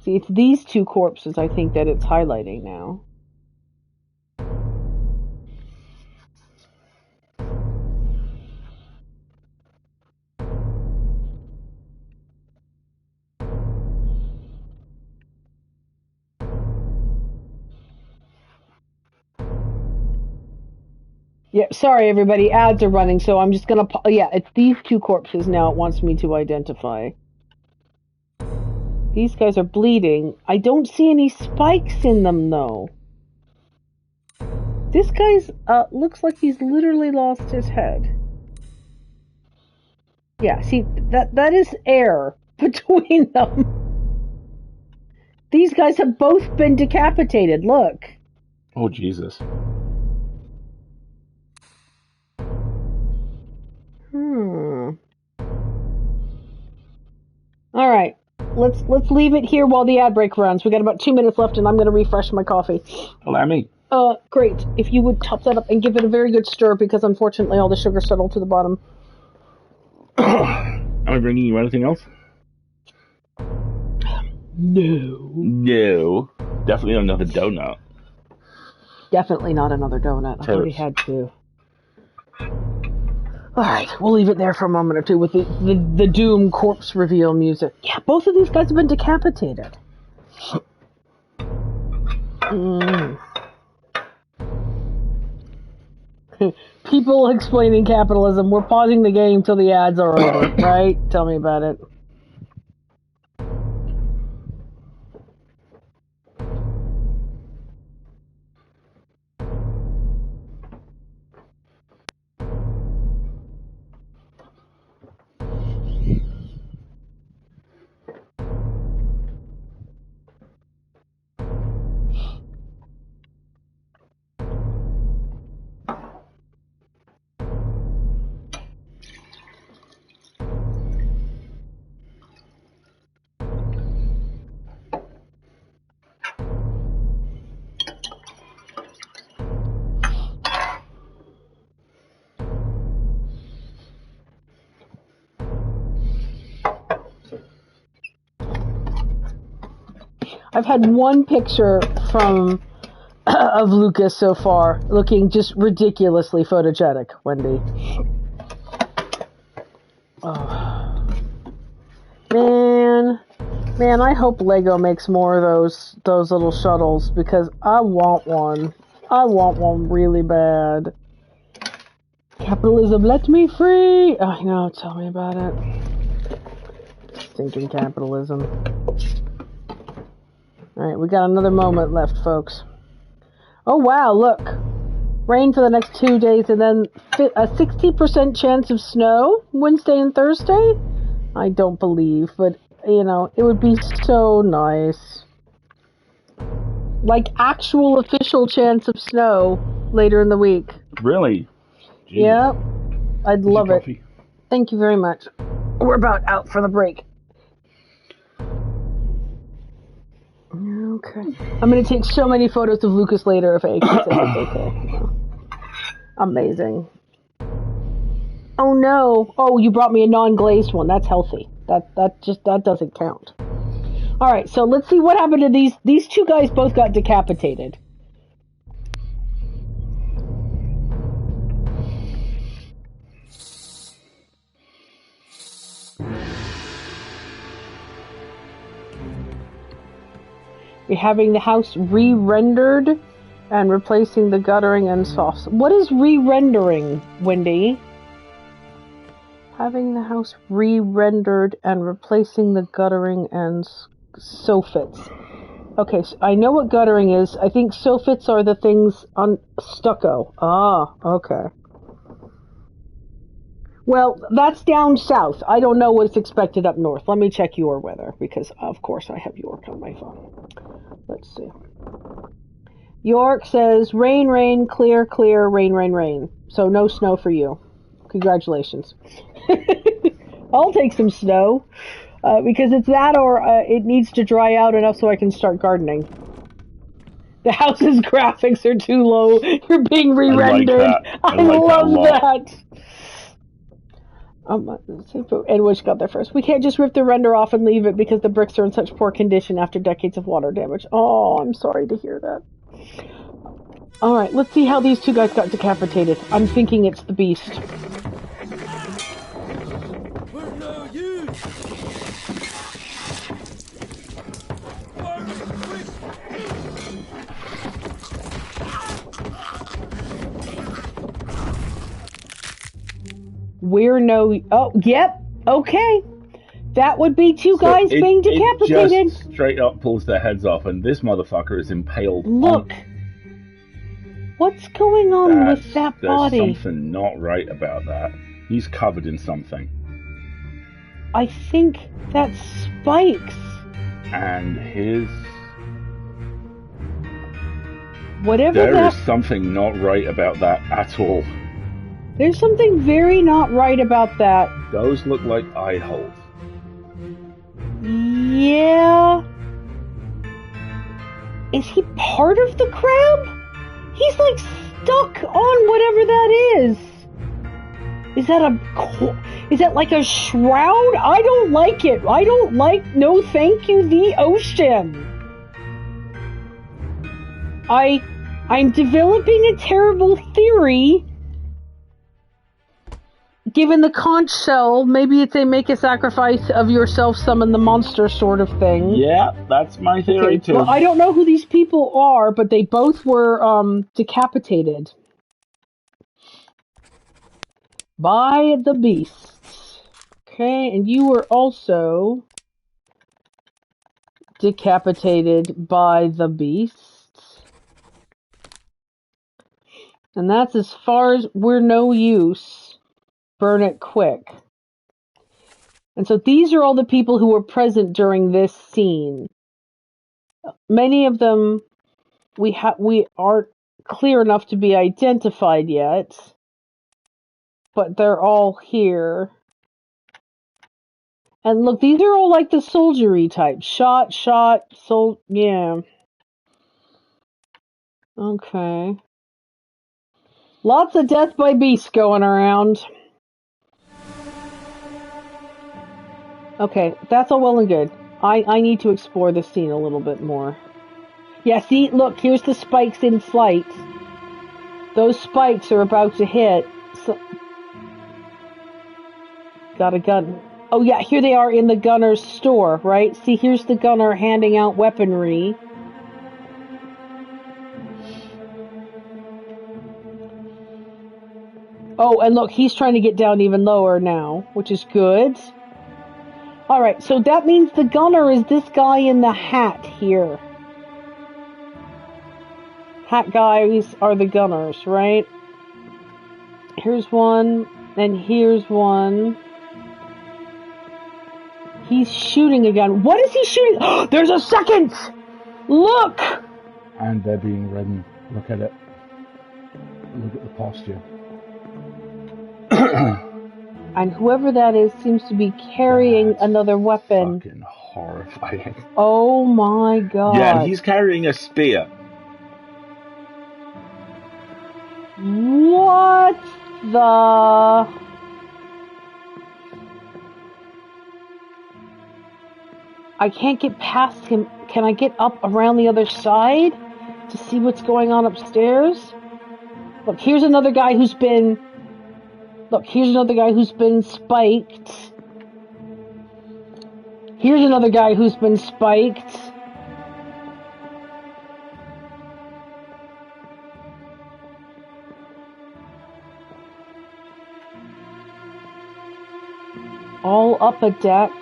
See, it's these two corpses, I think, that it's highlighting now. Yeah, sorry everybody, ads are running, so I'm just gonna... Yeah, it's these two corpses now it wants me to identify. These guys are bleeding. I don't see any spikes in them, though. This guy's, looks like he's literally lost his head. Yeah, see, that is air between them. These guys have both been decapitated, look. Oh, Jesus. Alright. Let's leave it here while the ad break runs. We got about 2 minutes left, and I'm going to refresh my coffee. Allow me. Great. If you would top that up and give it a very good stir, because unfortunately all the sugar settled to the bottom. Am I bringing you anything else? No. No. Definitely another donut. Definitely not another donut. I've already had two. Alright, we'll leave it there for a moment or two with the Doom corpse reveal music. Yeah, both of these guys have been decapitated. People explaining capitalism. We're pausing the game till the ads are over, right? Tell me about it. I've had one picture from of Lucas so far, looking just ridiculously photogenic, Wendy. Oh. Man, I hope Lego makes more of those little shuttles, because I want one. I want one really bad. Capitalism, let me free! I know, tell me about it. Stinking capitalism. Alright, we got another moment left, folks. Oh wow, look. Rain for the next 2 days and then a 60% chance of snow Wednesday and Thursday? I don't believe, but, you know, it would be so nice. Like, actual official chance of snow later in the week. Really? Jeez. Yep. I'd love it. Thank you very much. We're about out for the break. Okay. I'm going to take so many photos of Lucas later if I can say it's okay. Amazing. Oh no. Oh, you brought me a non-glazed one. That's healthy. That doesn't count. All right, so let's see what happened to these two guys. Both got decapitated. We're having the house re-rendered and replacing the guttering and softs. What is re-rendering, Wendy? Having the house re-rendered and replacing the guttering and soffits. Okay, so I know what guttering is. I think soffits are the things on stucco. Ah, okay. Well, that's down south. I don't know what's expected up north. Let me check your weather, because of course I have York on my phone. Let's see. York says rain, rain, clear, clear, rain, rain, rain. So no snow for you. Congratulations. I'll take some snow, because it's that or it needs to dry out enough so I can start gardening. The house's graphics are too low. You're being re-rendered. I love that. And which got there first. We can't just rip the render off and leave it because the bricks are in such poor condition after decades of water damage. Oh, I'm sorry to hear that. Alright, let's see how these two guys got decapitated. I'm thinking it's the beast. Oh, yep, okay. That would be two guys being decapitated. It just straight up pulls their heads off, and this motherfucker is impaled. Look. What's going on with that body? There's something not right about that. He's covered in something. I think that's spikes. And his... There is something not right about that at all. There's something very not right about that. Those look like eye holes. Yeah. Is he part of the crab? He's like stuck on whatever that is. Is that like a shroud? I don't like it. I don't like, no thank you, the ocean. I'm developing a terrible theory. Given the conch shell, maybe it's a make a sacrifice of yourself, summon the monster sort of thing. Yeah, that's my theory too. Well, I don't know who these people are, but they both were decapitated by the beasts. Okay, and you were also decapitated by the beasts. And that's as far as we're no use. Burn it quick. And so these are all the people who were present during this scene. Many of them we aren't clear enough to be identified yet, but they're all here. And look, these are all like the soldiery type. Shot, yeah. Okay. Lots of death by beasts going around. Okay, that's all well and good. I need to explore this scene a little bit more. Yeah, see, look, here's the spikes in flight. Those spikes are about to hit. So, got a gun. Oh yeah, here they are in the gunner's store, right? See, here's the gunner handing out weaponry. Oh, and look, he's trying to get down even lower now, which is good. Alright, so that means the gunner is this guy in the hat here. Hat guys are the gunners, right? Here's one, and here's one. He's shooting again. What is he shooting? There's a second! Look! And they're being ridden. Look at it. Look at the posture. And whoever that is seems to be carrying another weapon. Fucking horrifying. Oh my god. Yeah, he's carrying a spear. What the... I can't get past him. Can I get up around the other side to see what's going on upstairs? Look, here's another guy who's been... Look, here's another guy who's been spiked. Here's another guy who's been spiked. All up a deck.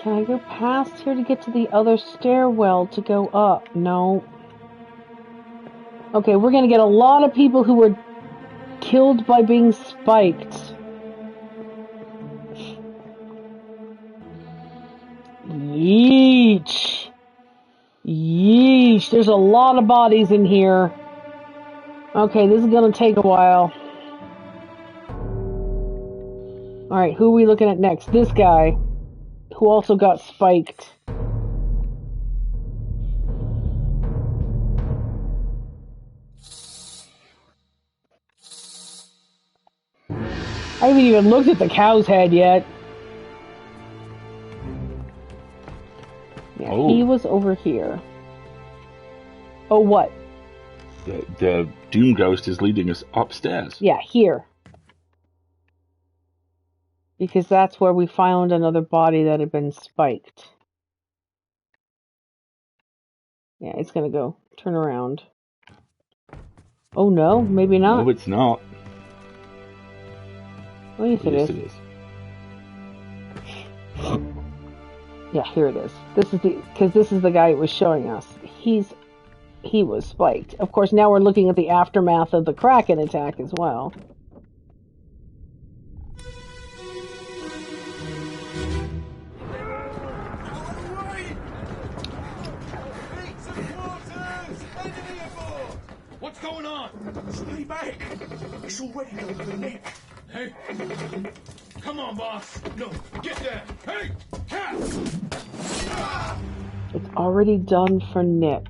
Can I go past here to get to the other stairwell to go up? No. Okay, we're gonna get a lot of people who were killed by being spiked. Yeesh. Yeesh. There's a lot of bodies in here. Okay, this is gonna take a while. Alright, who are we looking at next? This guy, who also got spiked. I haven't even looked at the cow's head yet. Yeah, oh. He was over here. Oh, what? The Doom Ghost is leading us upstairs. Yeah, here. Because that's where we found another body that had been spiked. Yeah, it's gonna go. Turn around. Oh no, maybe not. No, it's not. Oh, yes, it is. Yeah, here it is. This is because this is the guy it was showing us. He was spiked. Of course, now we're looking at the aftermath of the Kraken attack as well. What's going on? Stay back! It's already going to the neck. Hey! Come on, boss! No, get there! Hey! Cat! It's already done for Nick.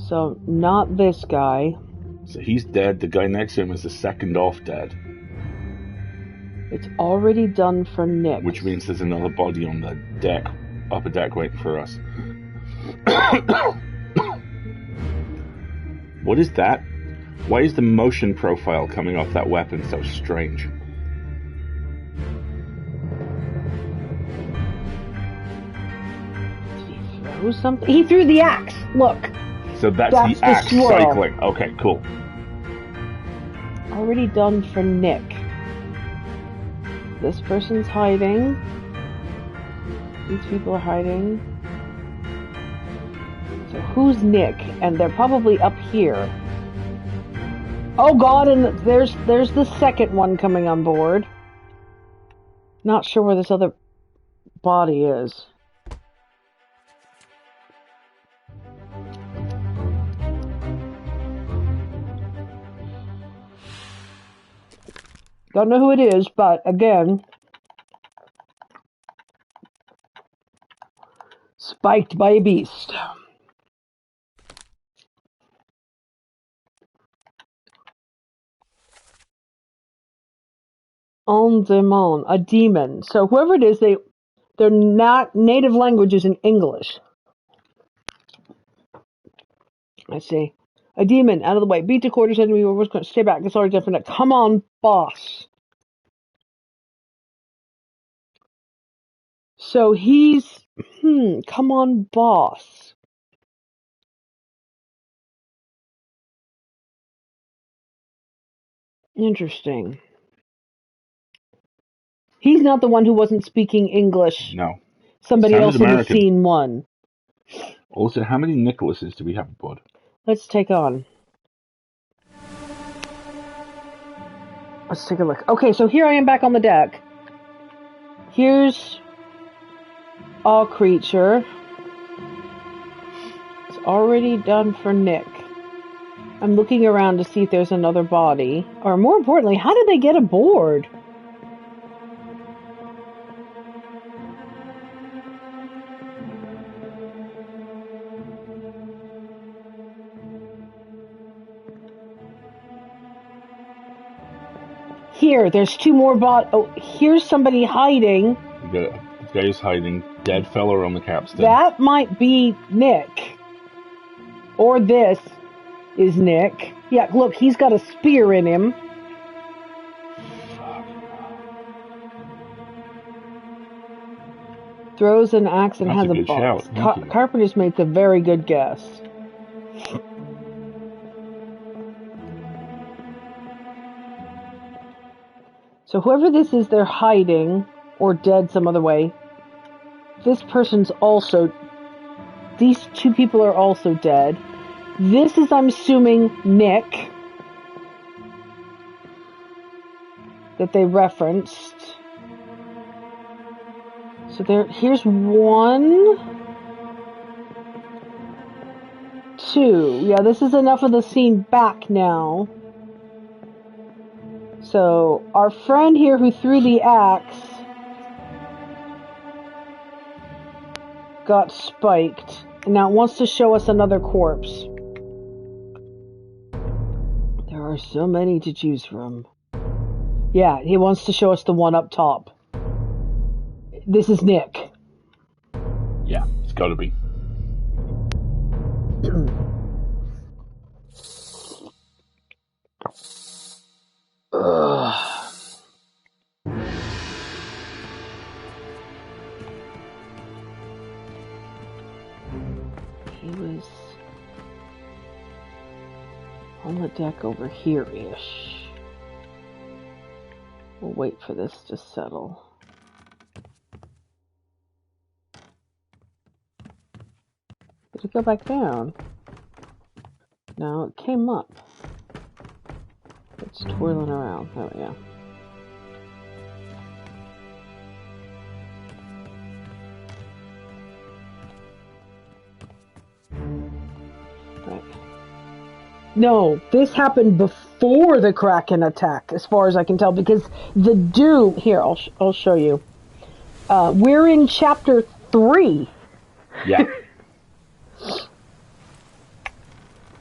So, not this guy. So he's dead. The guy next to him is the second off dead. It's already done for Nick. Which means there's another body on the deck, upper deck, waiting for us. What is that? Why is the motion profile coming off that weapon so strange? Throw something? He threw the axe. Look. So that's the axe cycling. Okay, cool. Already done for Nick. This person's hiding. These people are hiding. So who's Nick? And they're probably up here. Oh god, and there's the second one coming on board. Not sure where this other body is. Don't know who it is, but again, spiked by a beast. En demon, a demon. So whoever it is, their not native language is in English. I see. A demon, out of the way. Beat the quarters, enemy. We're going to stay back. It's already definite. Come on, boss. So he's... come on, boss. Interesting. He's not the one who wasn't speaking English. No. Somebody else in the scene one. Also, how many Nicholases do we have aboard? Let's take on. Let's take a look. Okay, so here I am back on the deck. Here's a creature. It's already done for Nick. I'm looking around to see if there's another body. Or more importantly, how did they get aboard? Here, there's two more Oh, here's somebody hiding. This guy's hiding. Dead fella on the capstan. That might be Nick. Or this is Nick. Yeah, look, he's got a spear in him. Throws an axe and has a box. Carpenter's makes a very good guess. So whoever this is, they're hiding or dead some other way. This person's also... These two people are also dead. This is, I'm assuming, Nick. That they referenced. So here's 1, 2. Yeah, this is enough of the scene back now. So, our friend here who threw the axe got spiked. And now it wants to show us another corpse. There are so many to choose from. Yeah, he wants to show us the one up top. This is Nick. Yeah, it's gotta be. He was on the deck over here-ish. We'll wait for this to settle. Did it go back down? No, it came up. It's twirling around. There we go. Right. No, this happened before the Kraken attack, as far as I can tell, because the Doom... Here, I'll show you. We're in chapter 3. Yeah.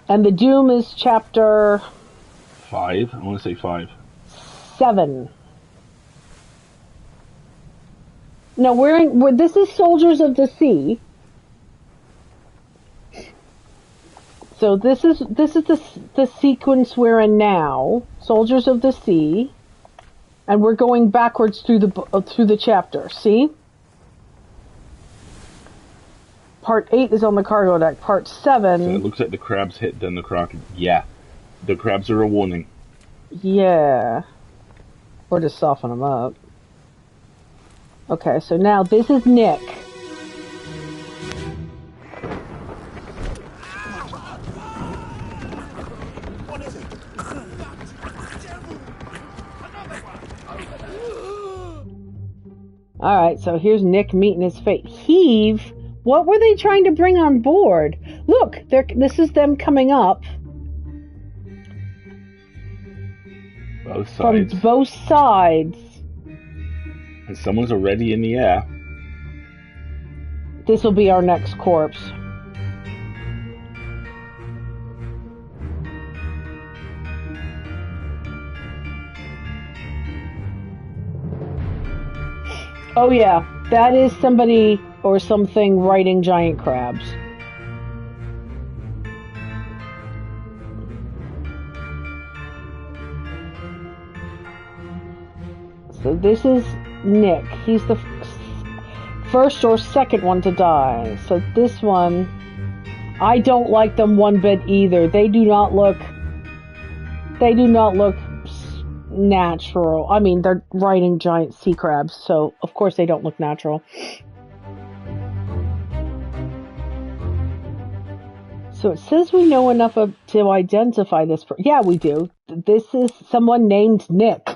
And the Doom is chapter... 5? I want to say 5. 7. No, this is Soldiers of the Sea. So this is the sequence we're in now, Soldiers of the Sea, and we're going backwards through the chapter. See, part 8 is on the cargo deck. Part 7. So it looks like the crabs hit, then the kraken. Yeah, the crabs are a warning. Yeah, or to soften them up. Okay, so now this is Nick. Alright, so here's Nick meeting his fate. Heave? What were they trying to bring on board? Look, this is them coming up. Both sides. From both sides. And someone's already in the air. This will be our next corpse. Oh yeah, that is somebody or something riding giant crabs. So this is Nick. He's the first or second one to die. So this one, I don't like them one bit either. They do not look natural. I mean, they're riding giant sea crabs, so of course they don't look natural. So it says we know enough to identify this. Yeah, we do. This is someone named Nick.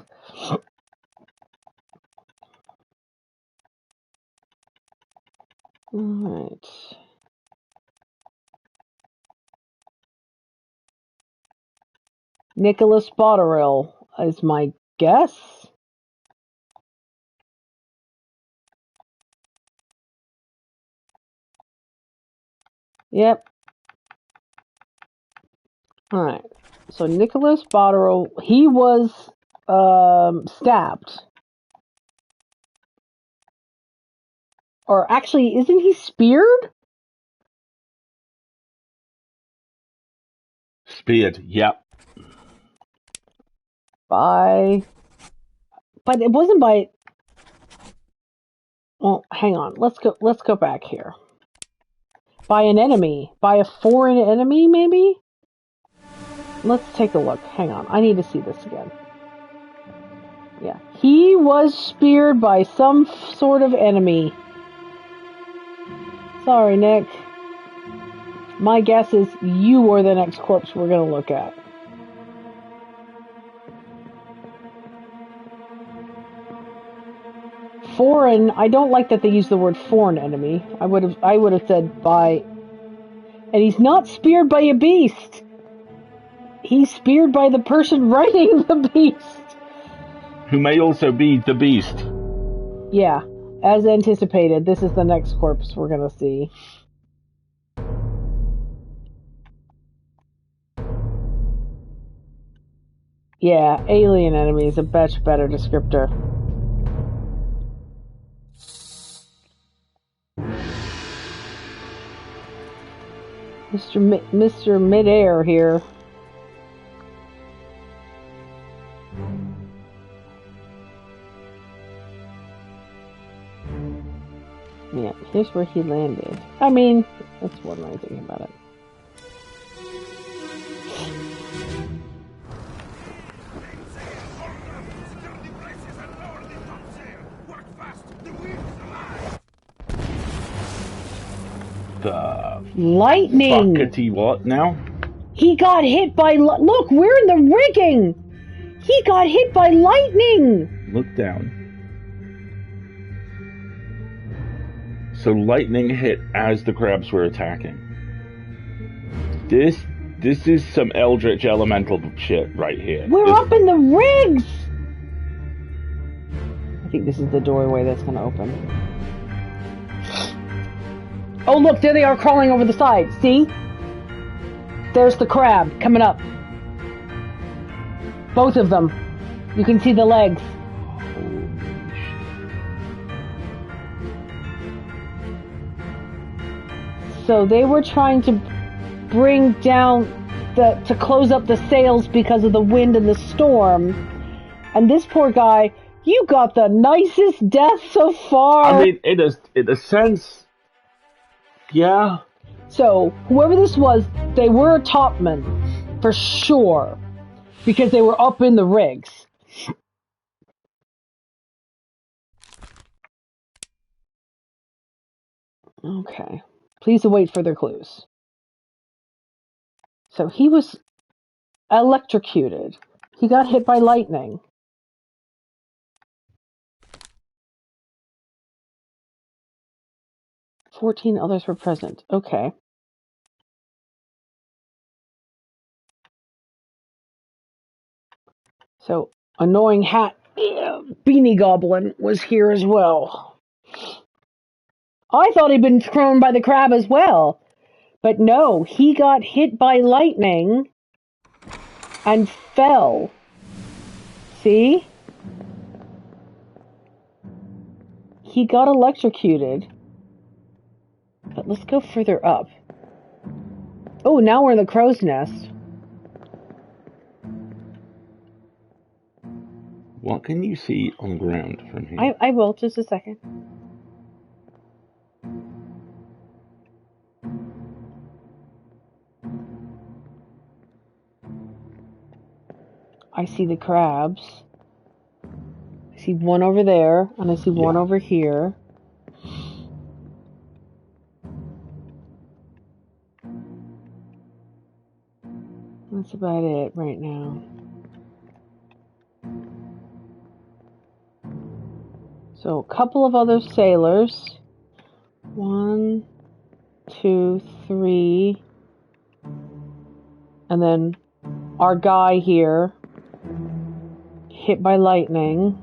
Alright. Nicholas Botterill is my guess. Yep. Alright. So Nicholas Botterill, he was stabbed. Or actually, isn't he speared? Speared, yep. But it wasn't by. Well, hang on. Let's go back here. By an enemy, by a foreign enemy, maybe. Let's take a look. Hang on. I need to see this again. Yeah, he was speared by some sort of enemy. Sorry, Nick. My guess is you are the next corpse we're going to look at. Foreign, I don't like that they use the word foreign enemy. I would have said by... And he's not speared by a beast. He's speared by the person riding the beast. Who may also be the beast. Yeah. As anticipated, this is the next corpse we're going to see. Yeah, alien enemy is a much better descriptor. Mr. Midair here. Yeah, here's where he landed. I mean, that's one way of thinking about it. The lightning! Buckety what now? He got hit by... Look, we're in the rigging! He got hit by lightning! Look down. So lightning hit as the crabs were attacking. This is some Eldritch Elemental shit right here. We're up in the rigs! I think this is the doorway that's going to open. Oh, look, there they are crawling over the side. See? There's the crab coming up. Both of them. You can see the legs. So they were trying to... bring down to close up the sails because of the wind and the storm. And this poor guy, you got the nicest death so far. I mean, in a sense, yeah. So, whoever this was, they were a topman, for sure, because they were up in the rigs. Okay. Please await further clues. So, he was electrocuted. He got hit by lightning. "14 others were present." Okay. So, annoying hat beanie goblin was here as well. I thought he'd been thrown by the crab as well. But no, he got hit by lightning and fell. See? He got electrocuted. But let's go further up. Oh, now we're in the crow's nest. What can you see on the ground from here? I will, just a second. I see the crabs. I see one over there, and I see one over here. That's about it right now. So, a couple of other sailors. 1, 2, 3. And then our guy here, hit by lightning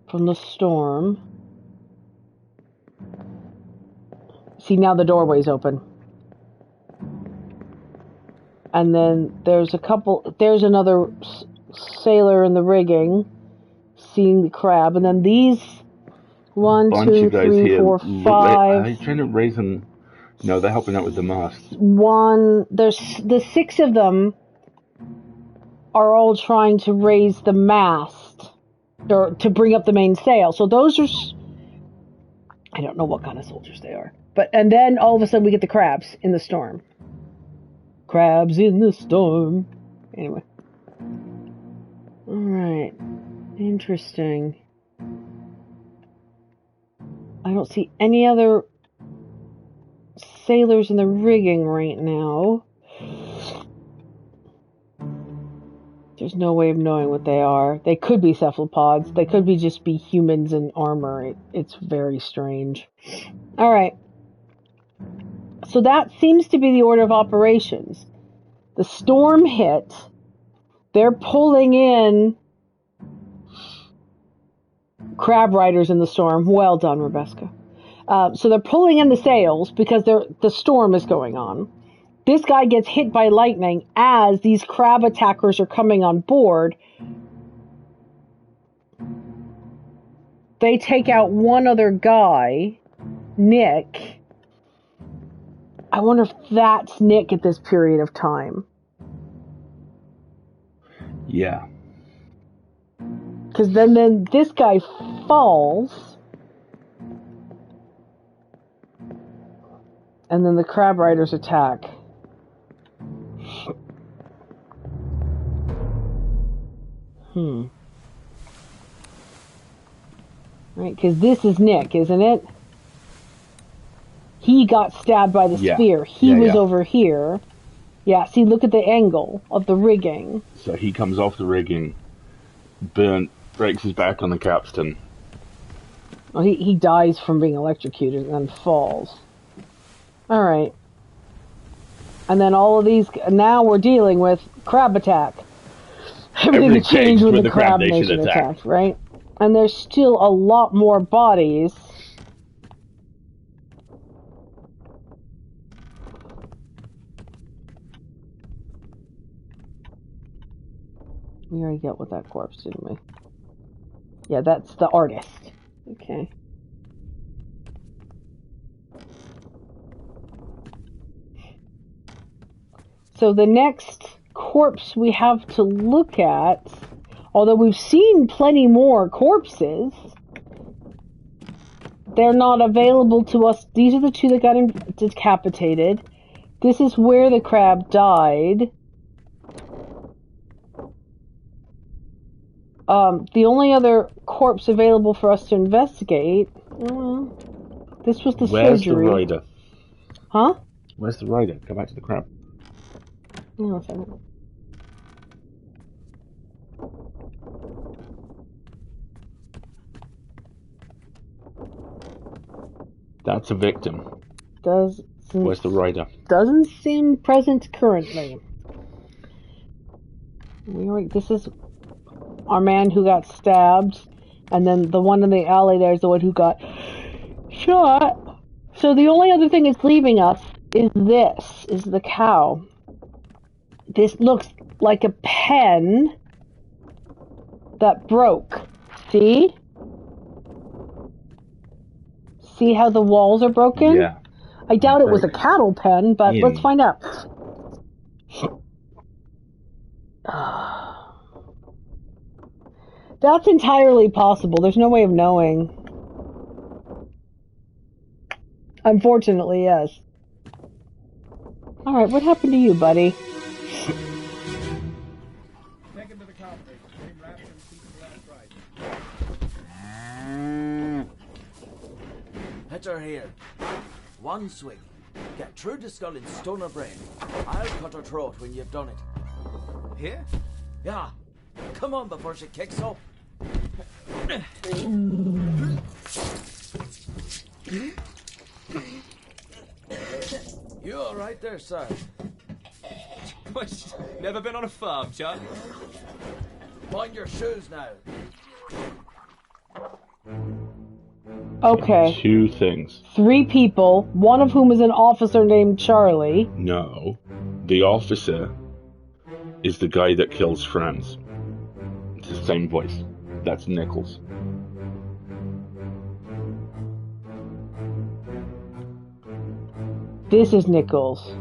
from the storm. See, now the doorway's open. And then there's another sailor in the rigging, seeing the crab. And then these 1, 2, 3, 4, 5. Are you trying to raise them? No, they're helping out with the mast. There's the 6 of them are all trying to raise the mast or to bring up the mainsail. So those are, I don't know what kind of soldiers they are. And then all of a sudden we get the crabs in the storm. Crabs in the storm. Anyway. Alright. Interesting. I don't see any other sailors in the rigging right now. There's no way of knowing what they are. They could be cephalopods. They could just be humans in armor. It's very strange. Alright. So that seems to be the order of operations. The storm hit. They're pulling in crab riders in the storm. Well done, Rebecca. So they're pulling in the sails because the storm is going on. This guy gets hit by lightning as these crab attackers are coming on board. They take out one other guy, Nick. I wonder if that's Nick at this period of time. Yeah. Because then this guy falls. And then the crab riders attack. Right, because this is Nick, isn't it? He got stabbed by the spear. He was over here. Yeah, see, look at the angle of the rigging. So he comes off the rigging, burnt, breaks his back on the capstan. Well, he dies from being electrocuted and then falls. Alright. And then all of these, now we're dealing with crab attack. Everything changed when the crab nation attacked, right? And there's still a lot more bodies. We already dealt with that corpse, didn't we? Yeah, that's the artist. Okay. So the next corpse we have to look at, although we've seen plenty more corpses, they're not available to us. These are the two that got decapitated. This is where the crab died. The only other corpse available for us to investigate. This was the surgery. Where's the rider? Huh? Where's the rider? Go back to the crab. Hang on a second. That's a victim. Where's the rider? Doesn't seem present currently. This is our man who got stabbed, and then the one in the alley there is the one who got shot. So the only other thing that's leaving us is the cow. This looks like a pen that broke. See? See how the walls are broken? Yeah. I doubt it was a cattle pen, but let's find out. That's entirely possible. There's no way of knowing. Unfortunately, yes. Alright, what happened to you, buddy? Take him to the cow place. Get him wrapped and keep the last right. Hit her here. One swing. Get through the skull in stone or brain. I'll cut her throat when you've done it. Here? Yeah. Come on before she kicks up. You all right there, sir? Never been on a farm, Chuck? Mind your shoes now. Okay. 2 things. 3 people, one of whom is an officer named Charlie. No. The officer is the guy that kills Franz. It's the same voice. That's Nichols. This is Nichols.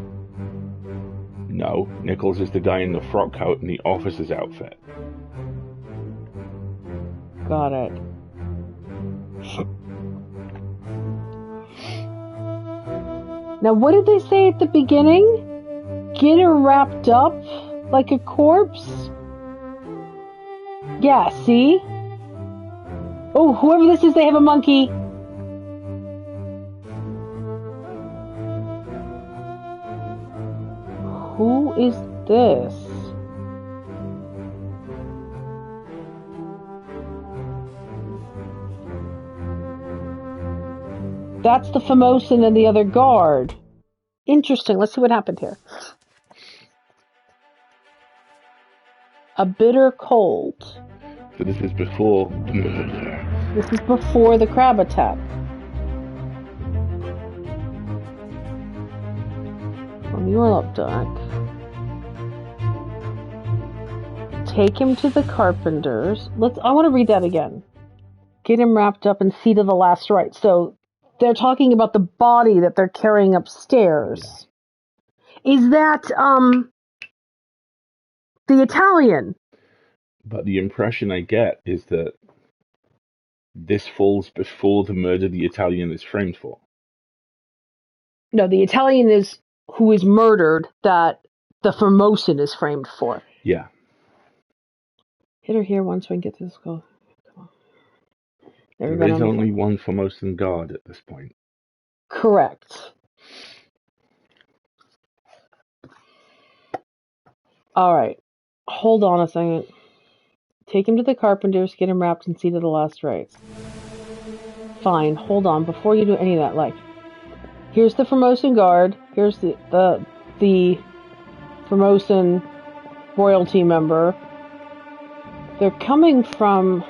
No, Nichols is the guy in the frock coat and the officer's outfit. Got it. Now, what did they say at the beginning? Get her wrapped up like a corpse? Yeah, see? Oh, whoever this is, they have a monkey. Who is this? That's the Formosan and the other guard. Interesting. Let's see what happened here. A bitter cold. So this is before the murder. This is before the crab attack. From your updike. Take him to the carpenters. I want to read that again. Get him wrapped up and see to the last rites. So they're talking about the body that they're carrying upstairs. Yeah. Is that the Italian? But the impression I get is that this falls before the murder the Italian is framed for. No, the Italian is who is murdered that the Formosan is framed for. Yeah. Hit her here once we can get to this goal. Come on. There is only one Formosan guard at this point. Correct. Alright. Hold on a second. Take him to the carpenters, get him wrapped, and see to the last rites. Fine, hold on. Before you do any of that, here's the Formosan guard. Here's the Formosan royalty member. They're coming from...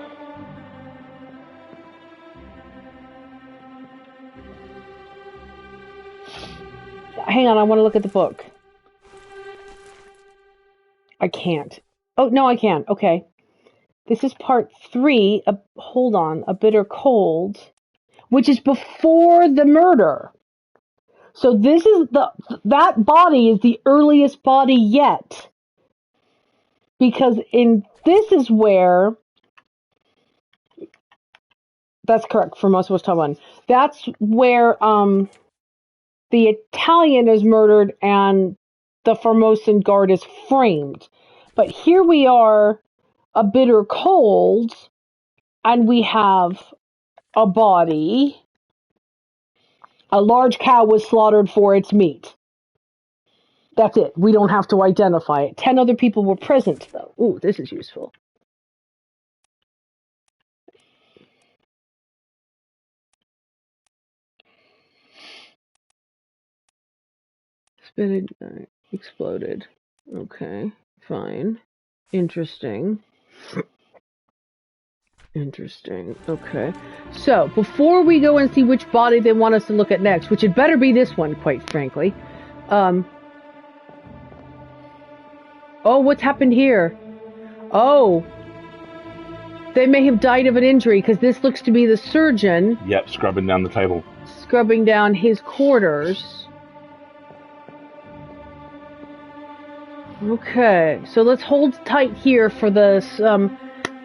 Hang on, I want to look at the book. I can't. Oh, no, I can. Okay. This is part 3. Hold on. A bitter cold. Which is before the murder. So this is that body is the earliest body yet. Because this is where, that's correct for most of us Taiwan. That's where the Italian is murdered and the Formosan guard is framed. But here we are, a bitter cold, and we have a body. A large cow was slaughtered for its meat. That's it. We don't have to identify it. 10 other people were present, though. Ooh, this is useful. Spitted, exploded. Okay, fine. Interesting. Interesting. Okay. So, before we go and see which body they want us to look at next, which had better be this one, quite frankly. Oh, what's happened here? Oh. They may have died of an injury, because this looks to be the surgeon. Yep, scrubbing down the table. Scrubbing down his quarters. Okay, so let's hold tight here for this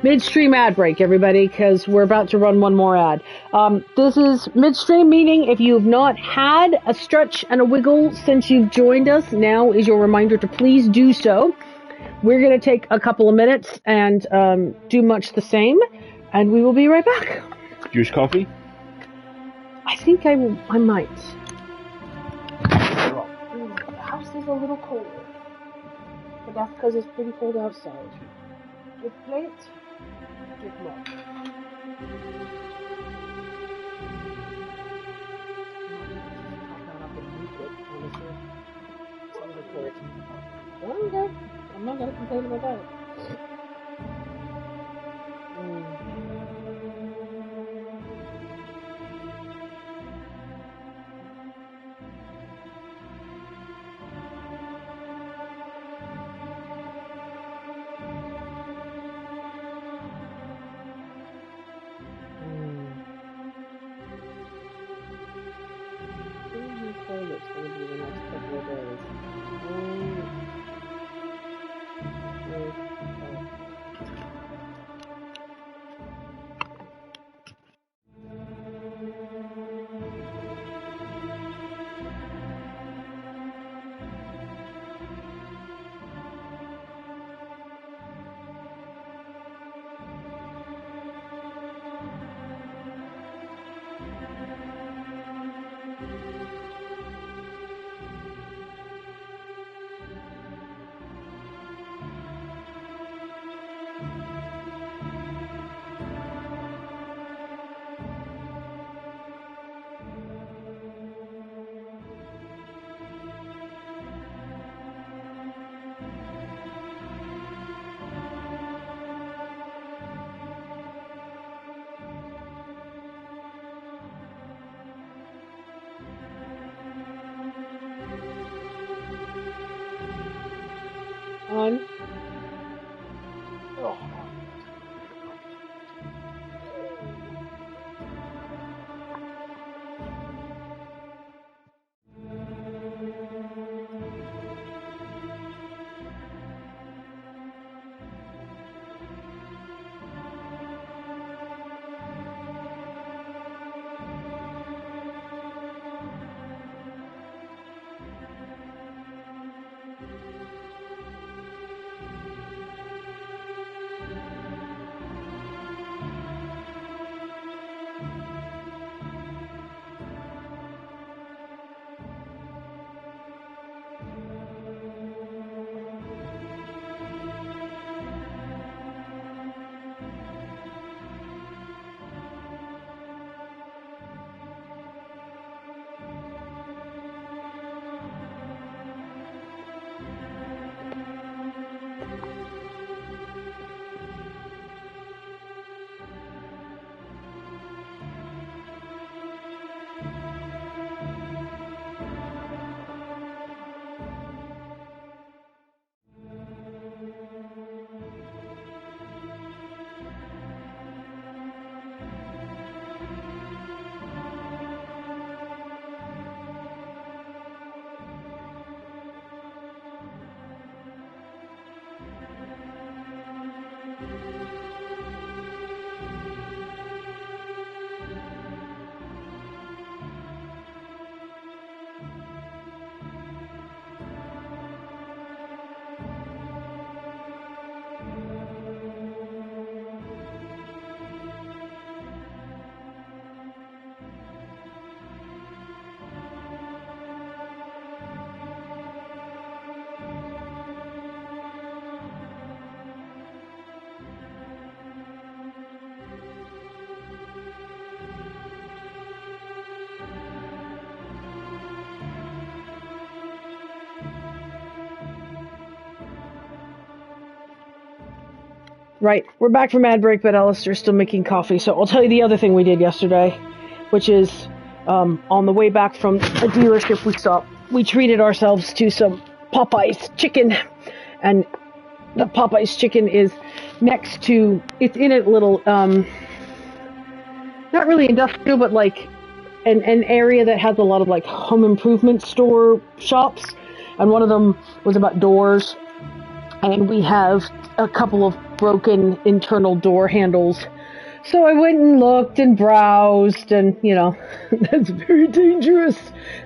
midstream ad break, everybody, because we're about to run one more ad. This is midstream, meaning if you've not had a stretch and a wiggle since you've joined us, now is your reminder to please do so. We're going to take a couple of minutes and do much the same, and we will be right back. Juice coffee? I think I might. The house is a little cold. But that's because it's pretty cold outside. Give plate, give more. Okay, I'm not gonna complain about that. It's going to be the next couple of days. On. Oh. Right. We're back from ad break, but Alistair's still making coffee. So I'll tell you the other thing we did yesterday, which is on the way back from a dealership we stopped, we treated ourselves to some Popeye's chicken. And the Popeye's chicken is next to, it's in a little, not really industrial, but like an area that has a lot of like home improvement store shops. And one of them was about doors. And we have a couple of broken internal door handles. So I went and looked and browsed, and, you know, that's very dangerous.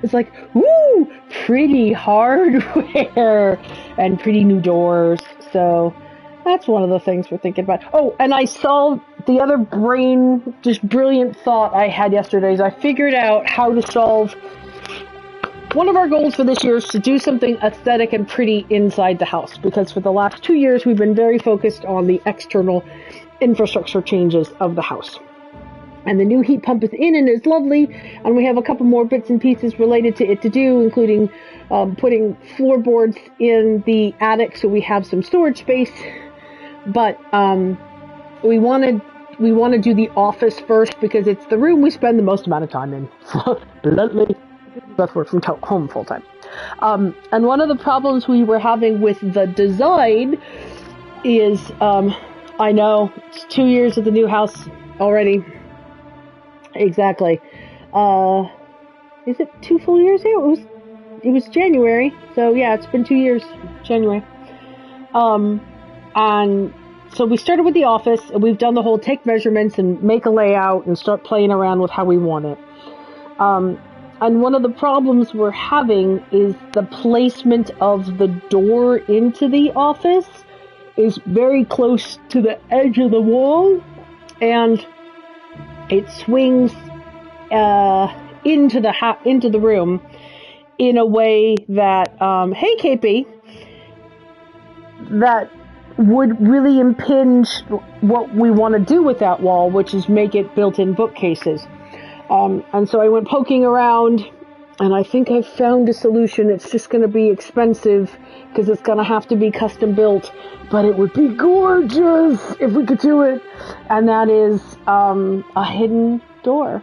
It's like, woo, pretty hardware and pretty new doors. So that's one of the things we're thinking about. Oh, and I solved the other just brilliant thought I had yesterday is I figured out how to solve. One of our goals for this year is to do something aesthetic and pretty inside the house, because for the last 2 years we've been very focused on the external infrastructure changes of the house. And the new heat pump is in and is lovely, and we have a couple more bits and pieces related to it to do, including putting floorboards in the attic so we have some storage space. But we want to do the office first because it's the room we spend the most amount of time in. Bluntly. Both work from home full time. And one of the problems we were having with the design is, I know it's 2 years of the new house already. Exactly. Is it 2 full years now? It was January. So yeah, it's been 2 years, January. And so we started with the office, and we've done the whole take measurements and make a layout and start playing around with how we want it. And one of the problems we're having is the placement of the door into the office is very close to the edge of the wall, and it swings into the room in a way that, hey KP, that would really impinge what we want to do with that wall, which is make it built-in bookcases. And so I went poking around, and I think I found a solution. It's just going to be expensive because it's going to have to be custom built, but it would be gorgeous if we could do it. And that is a hidden door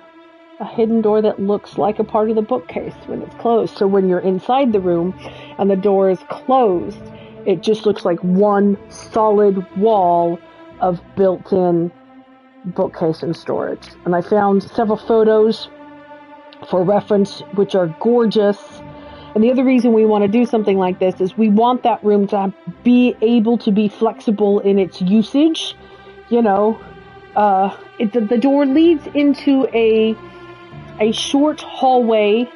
that looks like a part of the bookcase when it's closed. So when you're inside the room and the door is closed, it just looks like one solid wall of built-in bookcase and storage. And I found several photos for reference which are gorgeous. And the other reason we want to do something like this is we want that room to be able to be flexible in its usage. You know, the door leads into a short hallway,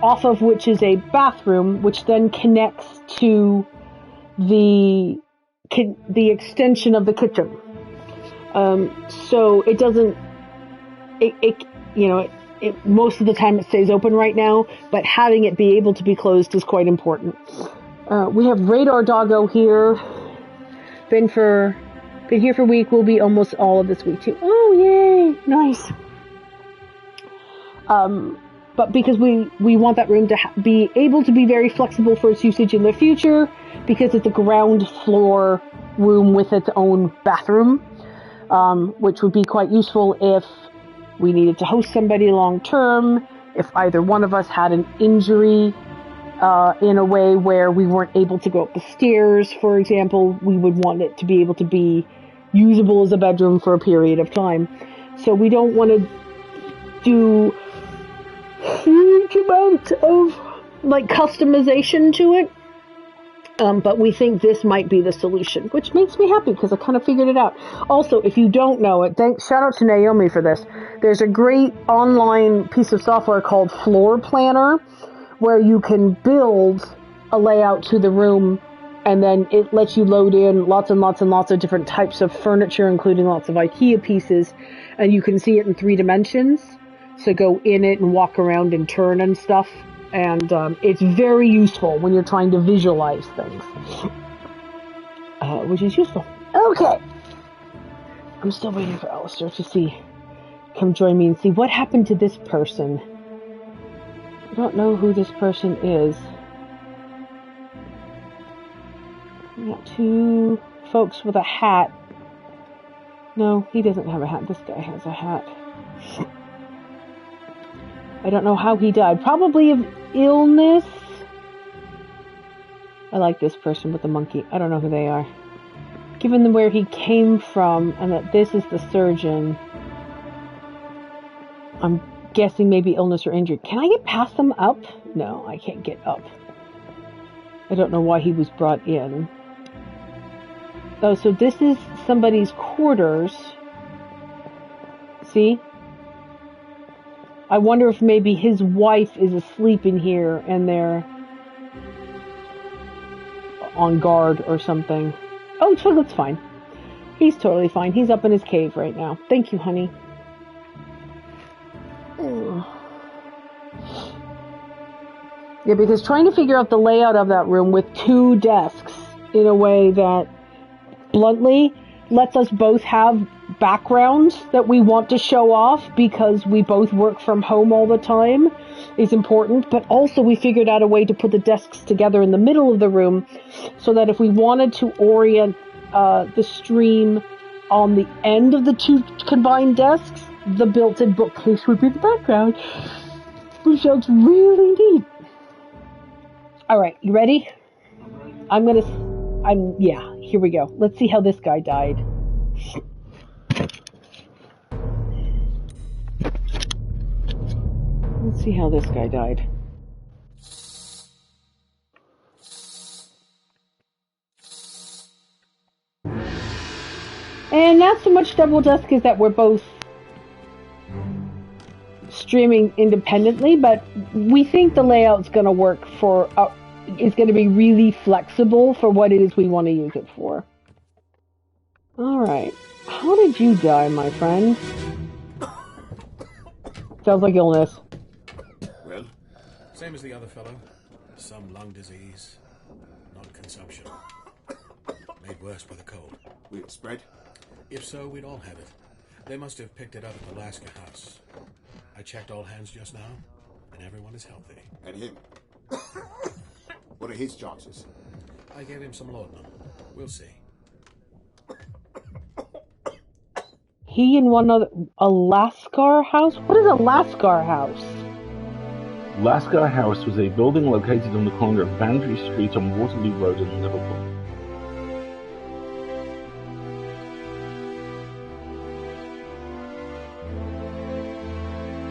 off of which is a bathroom, which then connects to the extension of the kitchen. So it doesn't, most of the time it stays open right now, but having it be able to be closed is quite important. We have Radar Doggo here. Been here for a week. Will be almost all of this week too. Oh, yay. Nice. But because we want that room to be able to be very flexible for its usage in the future, because it's a ground floor room with its own bathroom. Which would be quite useful if we needed to host somebody long term, if either one of us had an injury in a way where we weren't able to go up the stairs, for example. We would want it to be able to be usable as a bedroom for a period of time. So we don't want to do huge amount of like customization to it. But we think this might be the solution, which makes me happy because I kind of figured it out. Also, if you don't know it, shout out to Naomi for this. There's a great online piece of software called Floor Planner where you can build a layout to the room, and then it lets you load in lots and lots and lots of different types of furniture, including lots of IKEA pieces, and you can see it in 3 dimensions. So go in it and walk around and turn and stuff. And it's very useful when you're trying to visualize things, which is useful. Okay. I'm still waiting for Alistair to come join me and see what happened to this person. I don't know who this person is. We got 2 folks with a hat. No, he doesn't have a hat. This guy has a hat. I don't know how he died. Probably of illness. I like this person with the monkey. I don't know who they are. Given where he came from and that this is the surgeon, I'm guessing maybe illness or injury. Can I get past them up? No, I can't get up. I don't know why he was brought in. Oh, so this is somebody's quarters. See? I wonder if maybe his wife is asleep in here and they're on guard or something. Oh, Twiglet's fine. He's totally fine. He's up in his cave right now. Thank you, honey. Yeah, because trying to figure out the layout of that room with 2 desks in a way that bluntly lets us both have backgrounds that we want to show off because we both work from home all the time is important, but also we figured out a way to put the desks together in the middle of the room so that if we wanted to orient the stream on the end of the 2 combined desks, the built-in bookcase would be the background, which sounds really neat. Alright, you ready? Yeah, here we go. Let's see how this guy died. Let's see how this guy died. And not so much double desk is that we're both streaming independently, but we think the layout's going to work for... it's going to be really flexible for what it is we want to use it for. Alright. How did you die, my friend? Sounds like illness. Well, same as the other fellow. Some lung disease, not consumption. Made worse by the cold. Will it spread? If so, we'd all have it. They must have picked it up at the Alaska house. I checked all hands just now, and everyone is healthy. And him? What are his chances? I gave him some laudanum. We'll see. He and one other... A Lascar house? What is a Lascar house? Lascar House was a building located on the corner of Boundary Street on Waterloo Road in Liverpool.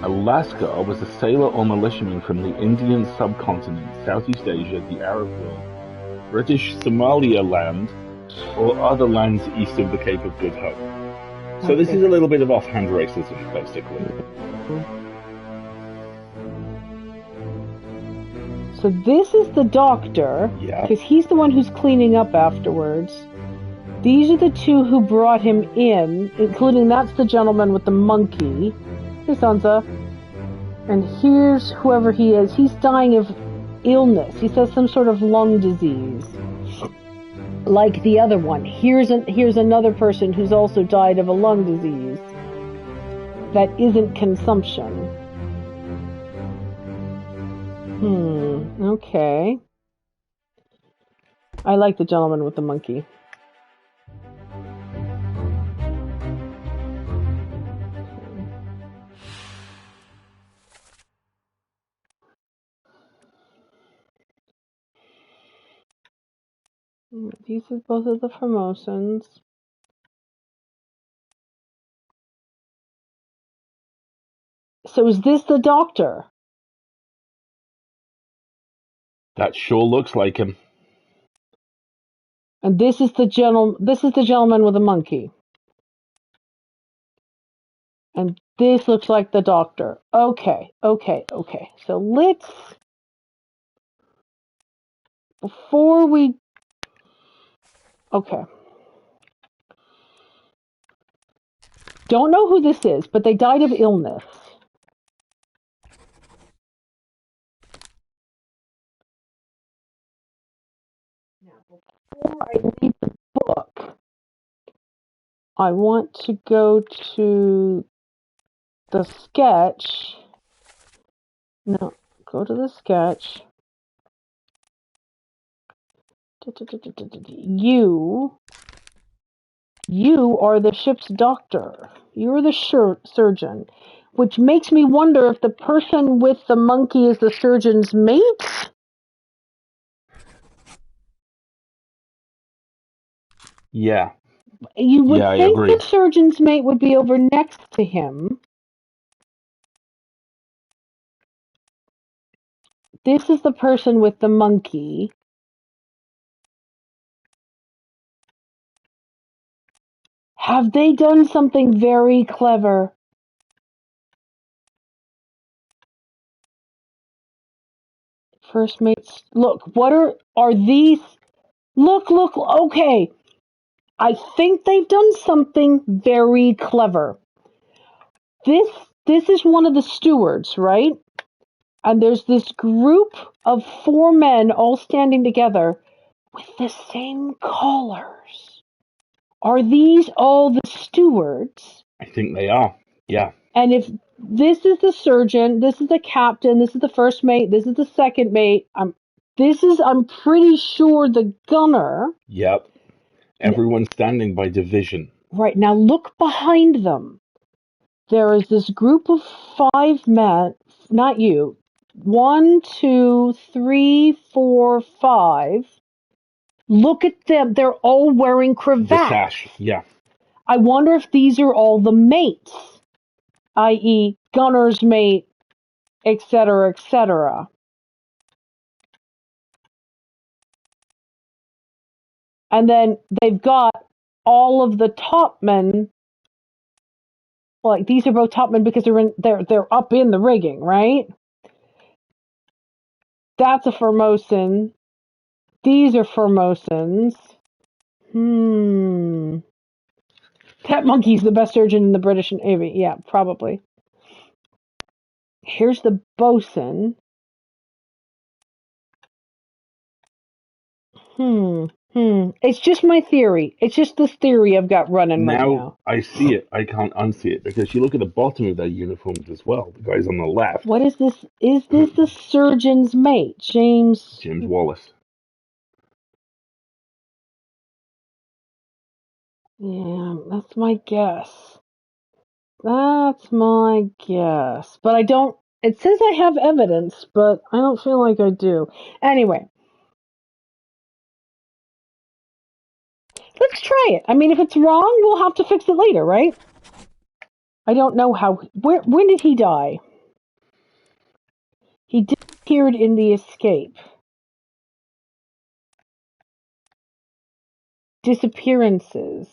A Lascar was a sailor or militiaman from the Indian subcontinent, Southeast Asia, the Arab world, British Somaliland, or other lands east of the Cape of Good Hope. So this is a little bit of offhand racism, basically. So this is the doctor, because he's the one who's cleaning up afterwards. These are the 2 who brought him in, including that's the gentleman with the monkey. Hey, Sansa. And here's whoever he is. He's dying of illness. He says some sort of lung disease. Like the other one. Here's another person who's also died of a lung disease. That isn't consumption. Okay. I like the gentleman with the monkey. These are both of the Formosans. So is this the doctor? That sure looks like him. And this is the gentleman with the monkey. And this looks like the doctor. Okay. So let's... Before we... Okay. Don't know who this is, but they died of illness. Now, before I read the book, I want to go to the sketch. No, go to the sketch. You You are the ship's doctor. You're the surgeon. Which makes me wonder if the person with the monkey is the surgeon's mate? Yeah. You would I think agree. the surgeon's mate would be over next to him. This is the person with the monkey. Have they done something very clever? First mates, look, what are these? Look, okay. I think they've done something very clever. This is one of the stewards, right? And there's this group of 4 men all standing together with the same collars. Are these all the stewards? I think they are. Yeah. And if this is the surgeon, this is the captain, this is the first mate, this is the second mate, I'm pretty sure the gunner. Yep. Everyone's standing by division. Right, now look behind them. There is this group of 5 men, not you. 1, 2, 3, 4, 5. Look at them. They're all wearing cravats. The sash, yeah. I wonder if these are all the mates, i.e. gunner's mate, etc., etc. And then they've got all of the top men. Like these are both top men because they're up in the rigging, right? That's a Formosan. These are Formosans. That monkey's the best surgeon in the British Navy. Yeah, probably. Here's the bosun. It's just my theory. It's just this theory I've got running right now. I see it. I can't unsee it because you look at the bottom of their uniforms as well. The guys on the left. What is this? Is this the surgeon's mate, James Wallace? Yeah, that's my guess. That's my guess. But I don't. It says I have evidence, but I don't feel like I do. Anyway. Let's try it. I mean, if it's wrong, we'll have to fix it later, right? I don't know how. When did he die? He disappeared in the escape. Disappearances.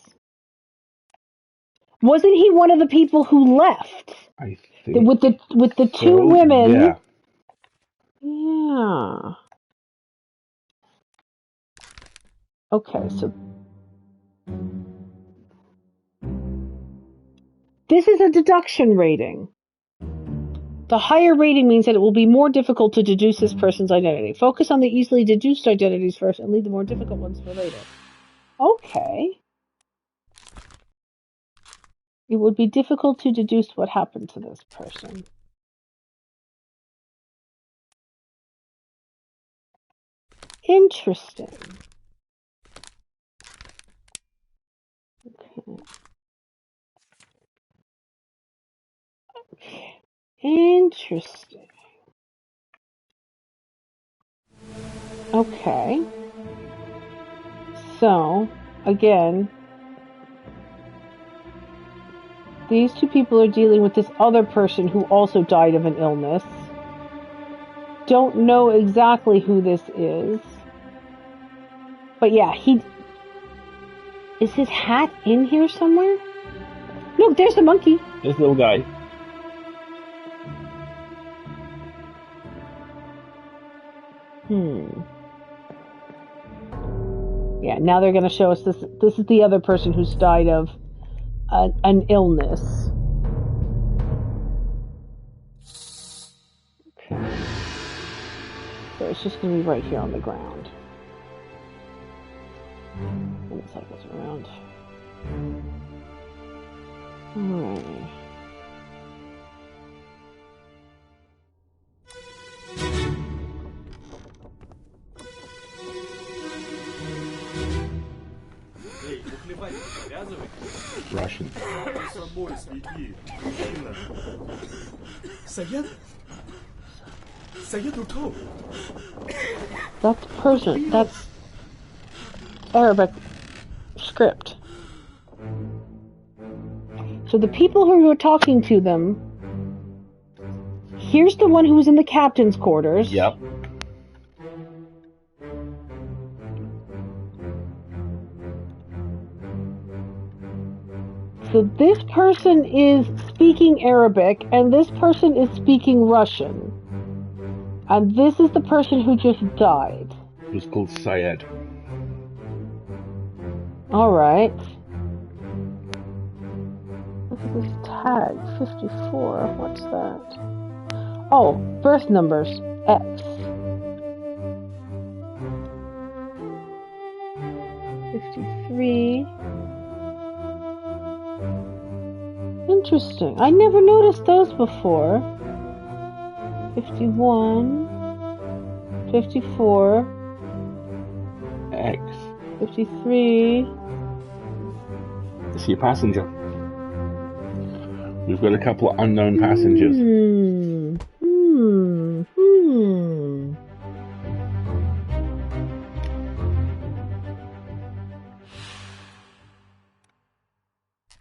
Wasn't he one of the people who left? I think with the 2 women. Yeah. Yeah. Okay, so this is a deduction rating. The higher rating means that it will be more difficult to deduce this person's identity. Focus on the easily deduced identities first and leave the more difficult ones for later. Okay. It would be difficult to deduce what happened to this person. Interesting. Okay. Interesting. Okay. So, again, these 2 people are dealing with this other person who also died of an illness. Don't know exactly who this is. But yeah, is his hat in here somewhere? Look, there's the monkey. This little guy. Yeah, now they're going to show us this. This is the other person who's died of an illness. Okay. So it's just going to be right here on the ground. And it cycles around. Alright. That's Persian. That's Arabic script. So the people who were talking to them, here's the one who was in the captain's quarters. Yep. So this person is speaking Arabic, and this person is speaking Russian. And this is the person who just died. It was called Syed. Alright. Look at this tag, 54. What's that? Oh, birth numbers, X. 53. Interesting. I never noticed those before. 51. 54. X. 53. It's your passenger. We've got a couple of unknown passengers.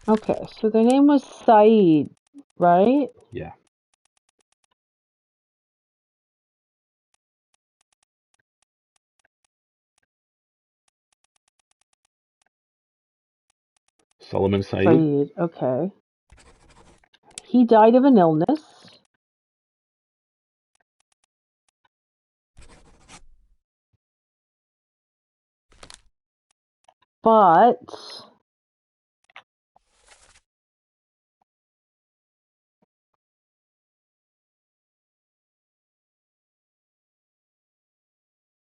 Okay, so their name was Saeed, right? Yeah. Solomon Saeed. Saeed, okay. He died of an illness. But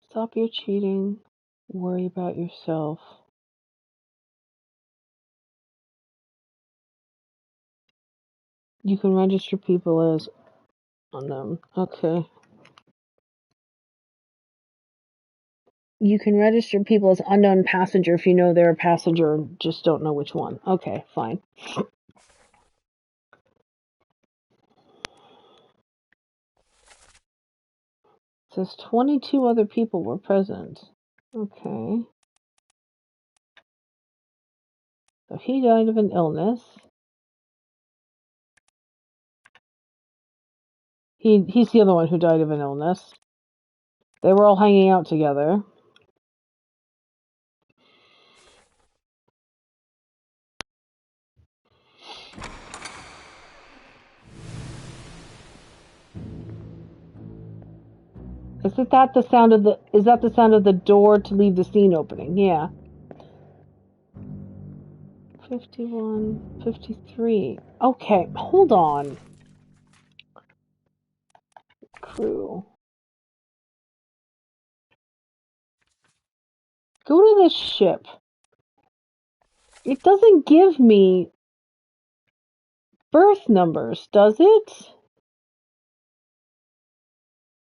stop your cheating. Worry about yourself. You can register people as unknown. Okay. You can register people as unknown passenger if you know they're a passenger and just don't know which one. Okay, fine. It says 22 other people were present. Okay. So he died of an illness. He's the other one who died of an illness. They were all hanging out together. Is that the sound of the door to leave the scene opening? Yeah. 51, 53. Okay, hold on. Crew. Go to this ship. It doesn't give me birth numbers, does it?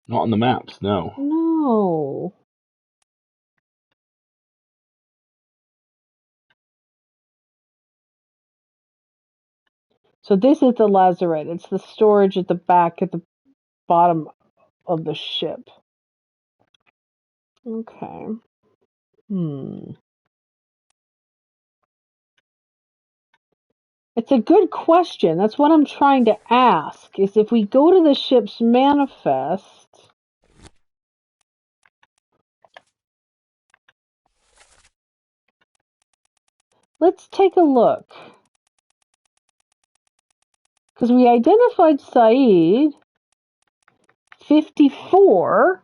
Not on the maps, no. No. So this is the lazaret. It's the storage at the back, at the bottom of the ship. Okay. It's a good question. That's what I'm trying to ask, is if we go to the ship's manifest... Let's take a look. Because we identified Saeed, 54.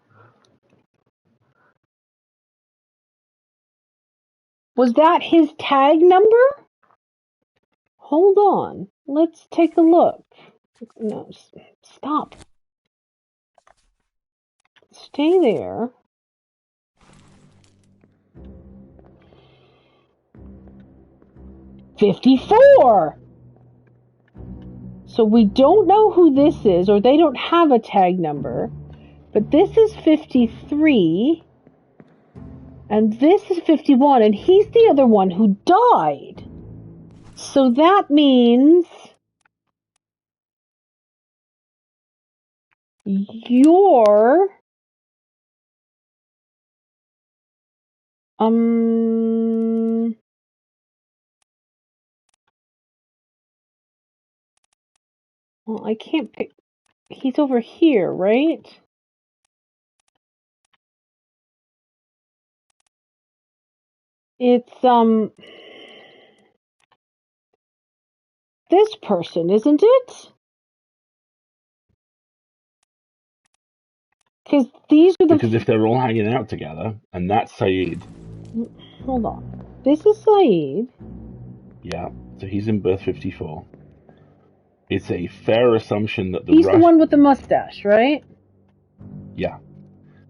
Was that his tag number? Hold on. Let's take a look. No, stop. Stay there. $54! So we don't know who this is, or they don't have a tag number. But this is 53. And this is 51, and he's the other one who died. So that means you're well, I can't pick. He's over here, right? It's this person, isn't it? Because these are the. Because if they're all hanging out together, and that's Saeed. Hold on. This is Saeed. Yeah, so he's in birth 54. It's a fair assumption that he's the one with the mustache, right? Yeah.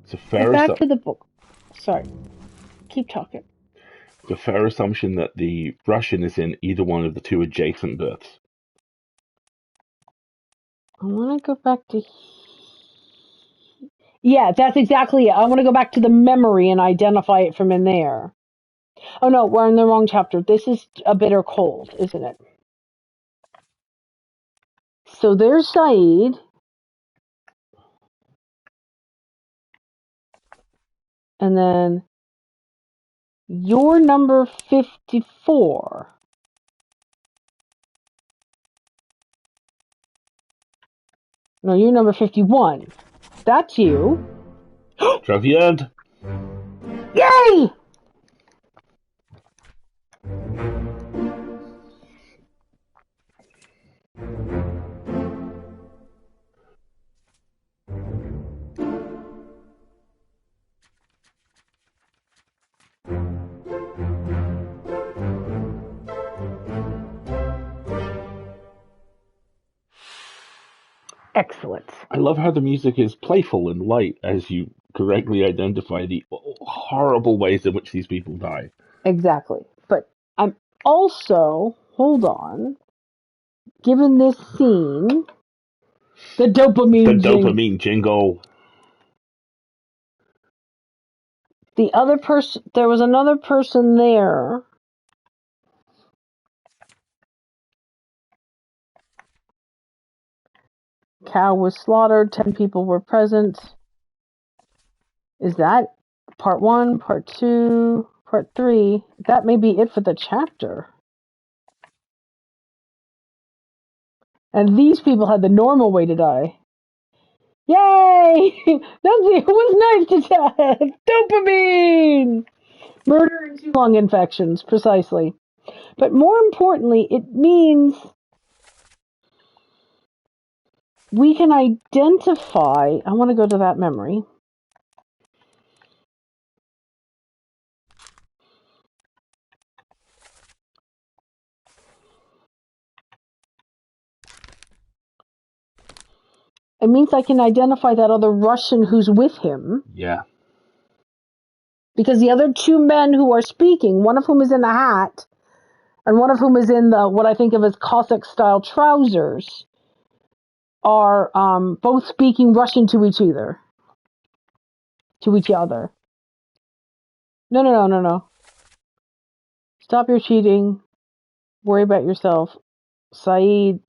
It's a fair back to the book. Sorry. Keep talking. It's a fair assumption that the Russian is in either one of the two adjacent births. I want to go back to... Yeah, that's exactly it. I want to go back to the memory and identify it from in there. Oh no, we're in the wrong chapter. This is a bitter cold, isn't it? So there's Saeed. And then you're number 54. No, you're number 51. That's you. Traviad! Yay! Excellent. I love how the music is playful and light as you correctly identify the horrible ways in which these people die. Exactly. But I'm also, hold on, given this scene, the dopamine jingle. The other person, there was another person there. Cow was slaughtered, 10 people were present. Is that part 1, part 2, part 3? That may be it for the chapter. And these people had the normal way to die. Yay! It was nice to death! Dopamine! Murder and 2 lung infections, precisely. But more importantly, it means we can identify... I want to go to that memory. It means I can identify that other Russian who's with him. Yeah. Because the other 2 men who are speaking, one of whom is in a hat, and one of whom is in the what I think of as Cossack-style trousers, are both speaking Russian to each other. No. Stop your cheating. Worry about yourself. Saeed,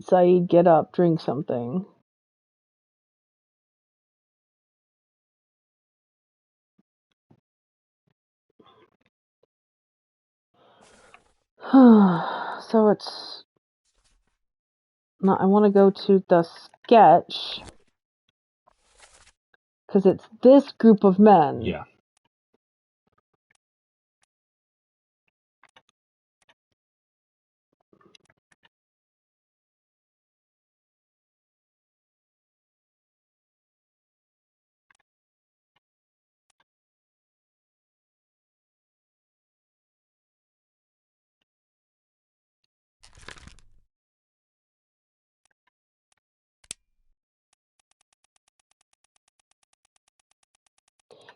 get up. Drink something. So it's... No, I want to go to the sketch. Because it's this group of men. Yeah.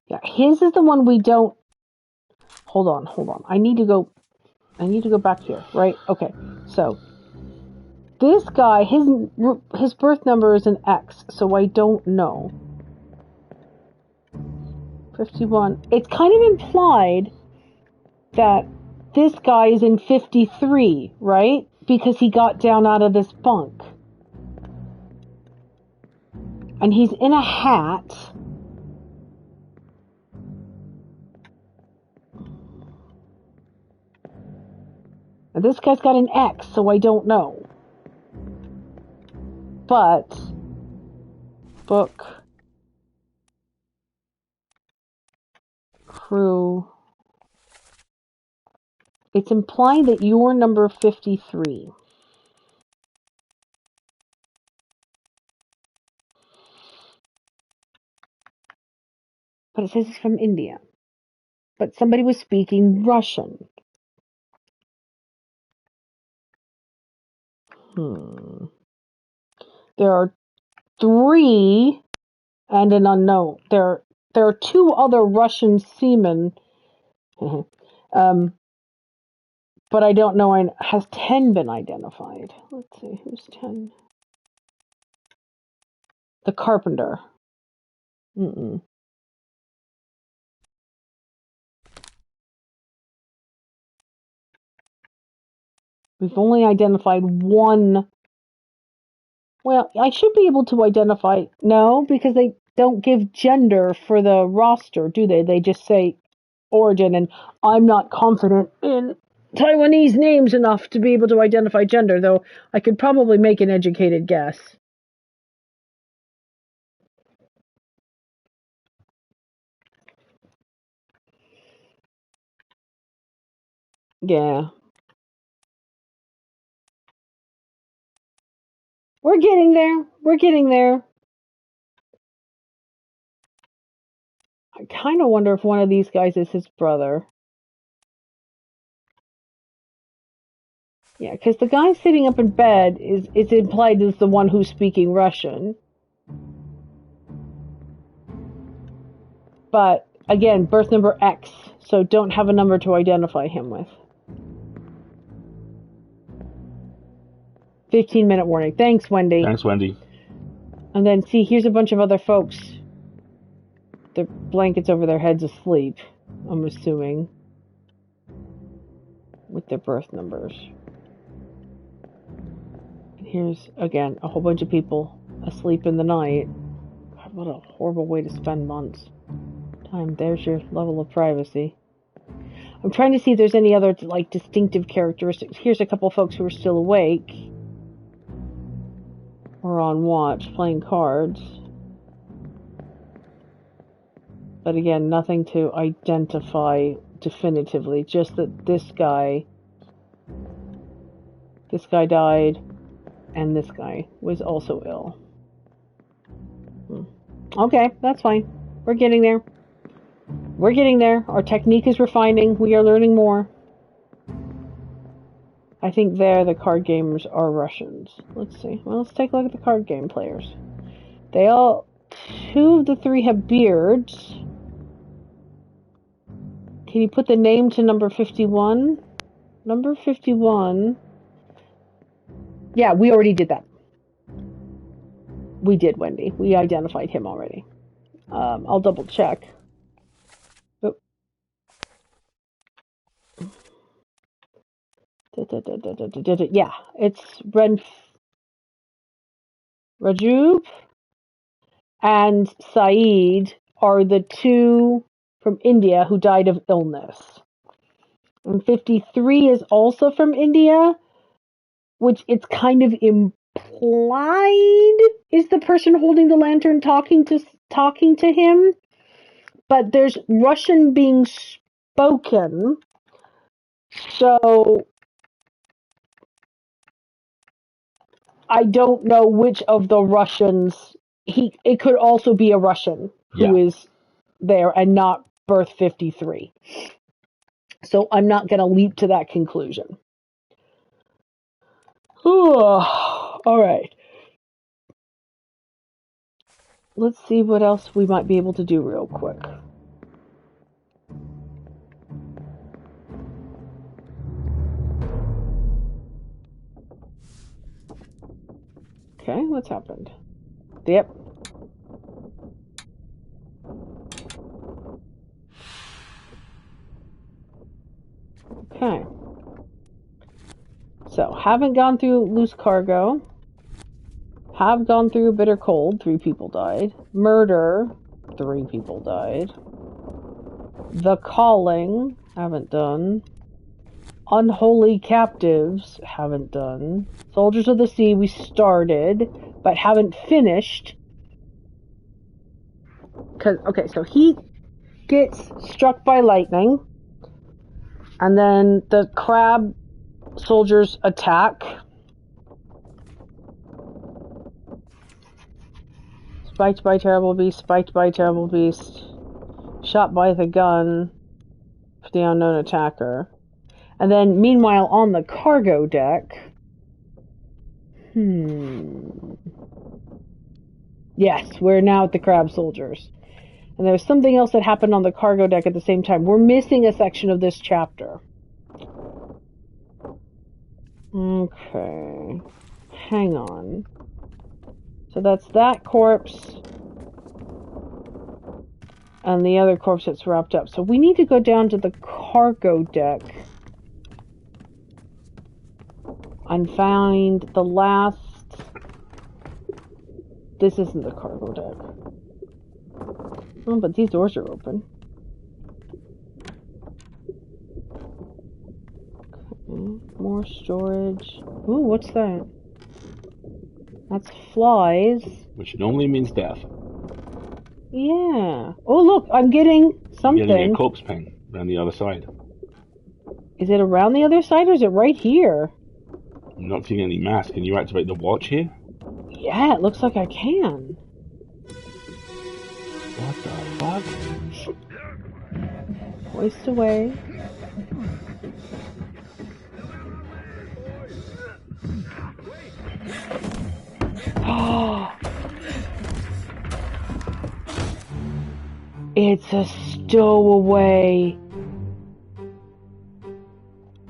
Yeah, his is the one we don't... Hold on. I need to go back here, right? Okay, so this guy, his birth number is an X, so I don't know. 51. It's kind of implied that this guy is in 53, right? because he got down out of this bunk. And he's in a hat. And this guy's got an X, so I don't know. But book crew. It's implying that you're number 53. But it says it's from India. But somebody was speaking Russian. There are 3 and an unknown. There are 2 other Russian seamen. But I don't know. Has 10 been identified? Let's see. Who's 10? The carpenter. Mm-mm. We've only identified 1. Well, I should be able to identify. No, because they don't give gender for the roster, do they? They just say origin, and I'm not confident in Taiwanese names enough to be able to identify gender, though I could probably make an educated guess. Yeah. We're getting there. We're getting there. I kind of wonder if one of these guys is his brother. Yeah, because the guy sitting up in bed is implied as the one who's speaking Russian. But, again, birth number X, so don't have a number to identify him with. 15-minute warning. Thanks, Wendy. Thanks, Wendy. And then, see, here's a bunch of other folks. Their blankets over their heads asleep, I'm assuming. With their birth numbers. And here's, again, a whole bunch of people asleep in the night. God, what a horrible way to spend months. Time. There's your level of privacy. I'm trying to see if there's any other, like, distinctive characteristics. Here's a couple of folks who are still awake. Or on watch, playing cards. But again, nothing to identify definitively. Just that this guy died, and this guy was also ill. Okay, that's fine. We're getting there. We're getting there. Our technique is refining. We are learning more. I think the card gamers are Russians. Let's see. Well, let's take a look at the card game players. 2 of the 3 have beards. Can you put the name to number 51? Number 51. Yeah, we already did that. We did, Wendy. We identified him already. I'll double check. Oh. Yeah, it's Rajub and Saeed are the 2 from India who died of illness. And 53 is also from India, which it's kind of implied is the person holding the lantern talking to him. But there's Russian being spoken, so I don't know which of the Russians. It could also be a Russian who is there and not birth 53. So I'm not going to leap to that conclusion. All right. Let's see what else we might be able to do real quick. Okay, what's happened? Yep. Okay. So, haven't gone through loose cargo. Have gone through bitter cold. 3 people died. Murder. 3 people died. The calling. Haven't done. Unholy captives. Haven't done. Soldiers of the Sea. We started, but haven't finished. Okay, so he gets struck by lightning. And then the crab soldiers attack. Spiked by terrible beast, spiked by terrible beast. Shot by the gun for the unknown attacker. And then, meanwhile, on the cargo deck... Yes, we're now at the crab soldiers. And there's something else that happened on the cargo deck at the same time. We're missing a section of this chapter. Okay. Hang on. So that's that corpse. And the other corpse that's wrapped up. So we need to go down to the cargo deck. And find the last... This isn't the cargo deck. Oh, but these doors are open. Okay, more storage. Ooh, what's that? That's flies. Which normally means death. Yeah. Oh, look, I'm getting something. You're getting a corpse ping around the other side. Is it around the other side, or is it right here? I'm not seeing any mass. Can you activate the watch here? Yeah, it looks like I can. What the fuck? Hoist away. It's a stowaway.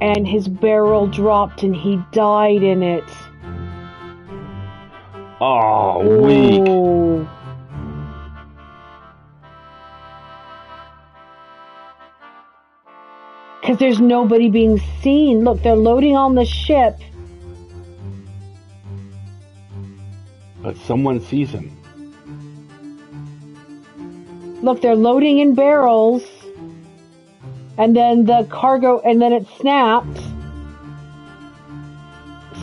And his barrel dropped and he died in it. Oh, weak. Because there's nobody being seen. Look, they're loading on the ship. But someone sees him. Look, they're loading in barrels. And then the cargo, and then it snapped.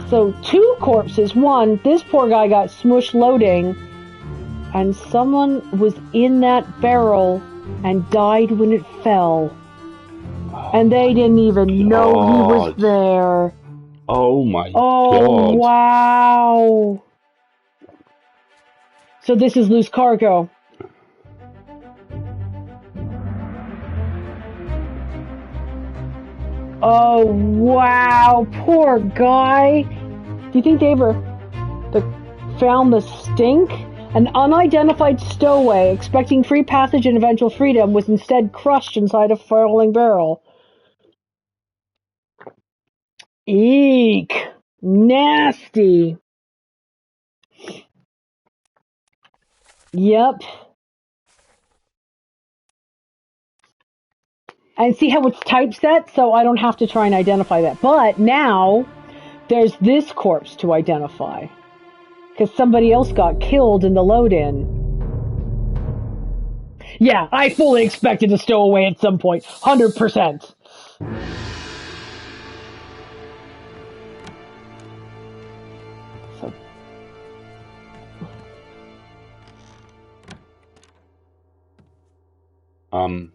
So 2 corpses. 1, this poor guy got smushed loading. And someone was in that barrel and died when it fell. And they didn't even know he was there. Oh my god. Oh, wow. So this is loose cargo. Oh, wow. Poor guy. Do you think they ever found the stink? An unidentified stowaway expecting free passage and eventual freedom was instead crushed inside a falling barrel. Eek. Nasty. Yep. And see how it's typeset, so I don't have to try and identify that. But now, there's this corpse to identify. Because somebody else got killed in the load-in. Yeah, I fully expected to stow away at some point. 100%. So.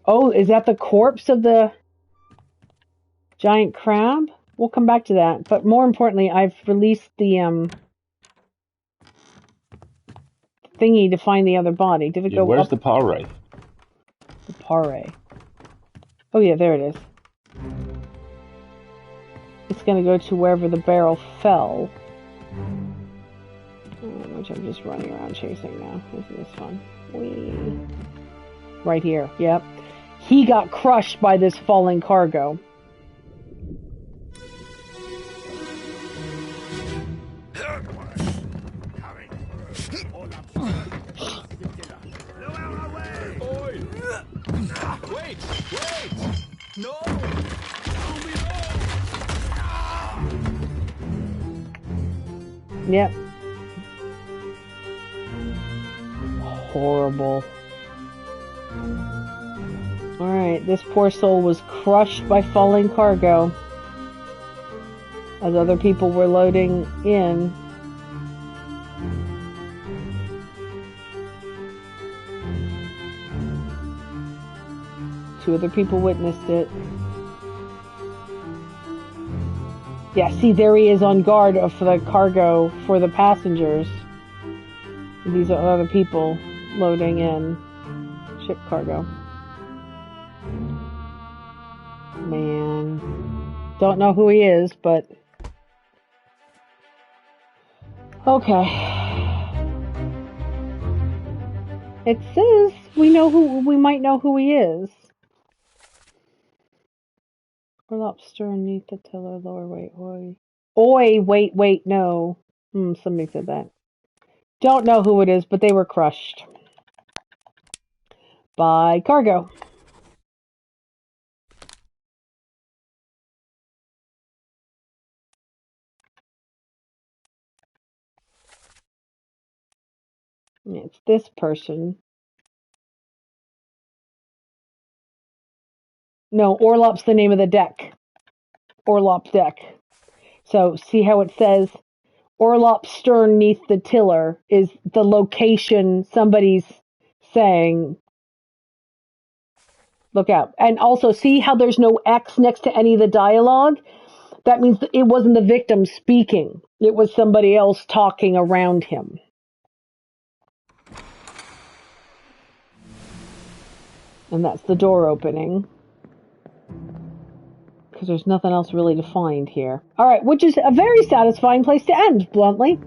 Oh, is that the corpse of the giant crab? We'll come back to that. But more importantly, I've released the thingy to find the other body. Did it go where's up? the pare? The pare. Oh yeah, there it is. It's going to go to wherever the barrel fell. Which I'm just running around chasing now. Isn't this fun? Whee. Right here, yep. He got crushed by this falling cargo. Wait! No! Yep. Horrible. Alright, this poor soul was crushed by falling cargo as other people were loading in. Two other people witnessed it. Yeah, see, there he is on guard for the cargo for the passengers. These are other people loading in ship cargo. Man. Don't know who he is, but... Okay. It says we might know who he is. Or lobster underneath the tiller, lower weight, oi. Oi, wait, no. Somebody said that. Don't know who it is, but they were crushed by cargo. It's this person. No, Orlop's the name of the deck. Orlop's deck. So see how it says Orlop's stern neath the tiller is the location somebody's saying. Look out. And also see how there's no X next to any of the dialogue? That means it wasn't the victim speaking. It was somebody else talking around him. And that's the door opening. Because there's nothing else really to find here. Alright, which is a very satisfying place to end, bluntly.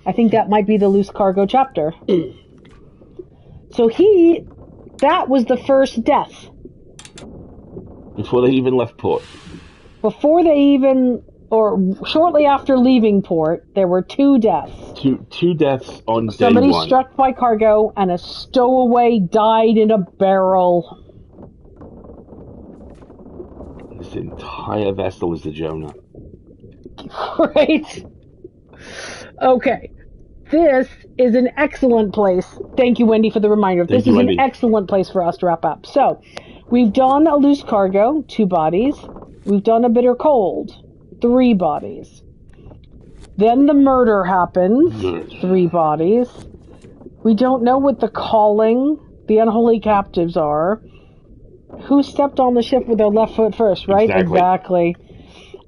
I think that might be the loose cargo chapter. So that was the first death. Before they even left port. Or shortly after leaving port, there were 2 deaths. Two deaths on day 1. Somebody struck by cargo, and a stowaway died in a barrel. This entire vessel is the Jonah. Right? Okay. This is an excellent place. Thank you, Wendy, for the reminder. This is an excellent place for us to wrap up. So, we've done a loose cargo, 2 bodies. We've done a bitter cold, 3 bodies. Then the murder happens, 3 bodies. We don't know what the calling, the unholy captives are. Who stepped on the ship with their left foot first, right? Exactly.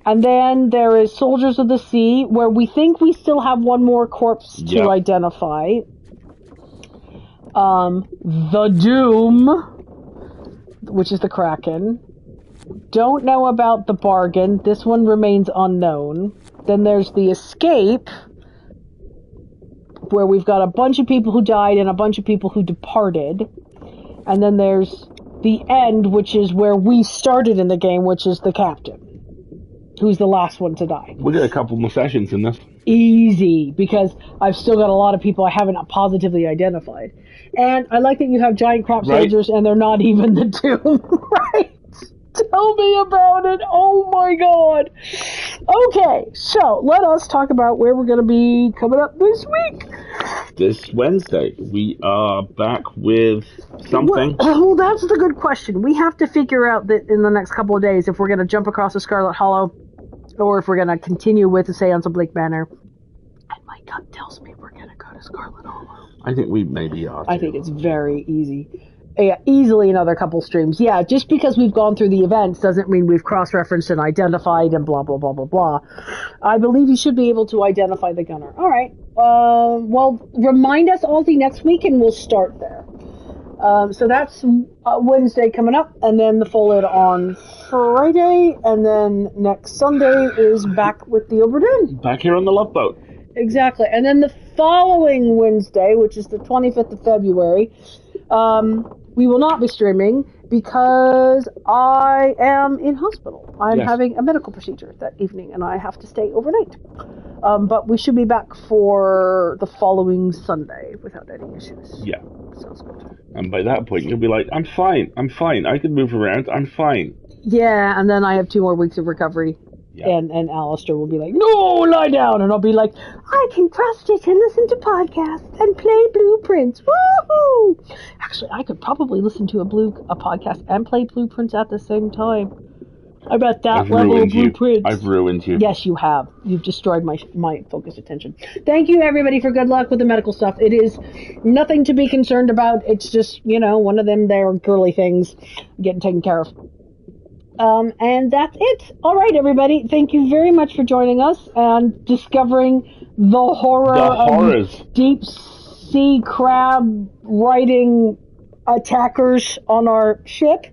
And then there is Soldiers of the Sea, where we think we still have one more corpse to identify. The Doom, which is the Kraken. Don't know about the Bargain. This one remains unknown. Then there's the Escape, where we've got a bunch of people who died and a bunch of people who departed. And then there's the End, which is where we started in the game, which is the Captain, who's the last one to die. We'll get a couple more sessions in this. Easy, because I've still got a lot of people I haven't positively identified. And I like that you have giant crop soldiers and they're not even the Doom, right? Tell me about it. Oh my god. Okay, so let us talk about where we're going to be coming up this week. This Wednesday, we are back with something. Well, that's the good question. We have to figure out that in the next couple of days if we're going to jump across the Scarlet Hollow or if we're going to continue with the Seance of Blake Manor. And my gut tells me we're going to go to Scarlet Hollow. I think we maybe are too. I think it's very easy. Yeah, easily another couple streams. Yeah, just because we've gone through the events doesn't mean we've cross-referenced and identified and blah, blah, blah, blah, blah. I believe you should be able to identify the gunner. All right. Well, remind us, Aldi, next week, and we'll start there. So that's Wednesday coming up, and then the Followed on Friday, and then next Sunday is back with the Obra Dinn. Back here on the Love Boat. Exactly. And then the following Wednesday, which is the 25th of February, we will not be streaming because I am in hospital. I'm having a medical procedure that evening, and I have to stay overnight. But we should be back for the following Sunday without any issues. Yeah. Sounds good. And by that point, you'll be like, I'm fine. I can move around. I'm fine. Yeah, and then I have 2 more weeks of recovery. And Alistair will be like, no, lie down. And I'll be like, I can trust it and listen to podcasts and play blueprints. Woohoo! Actually, I could probably listen to a podcast and play blueprints at the same time. I'm at that level of blueprints. I've ruined you. Yes, you have. You've destroyed my focused attention. Thank you, everybody, for good luck with the medical stuff. It is nothing to be concerned about. It's just, one of them there girly things getting taken care of. And that's it. All right, everybody. Thank you very much for joining us and discovering the horrors of deep sea crab riding attackers on our ship.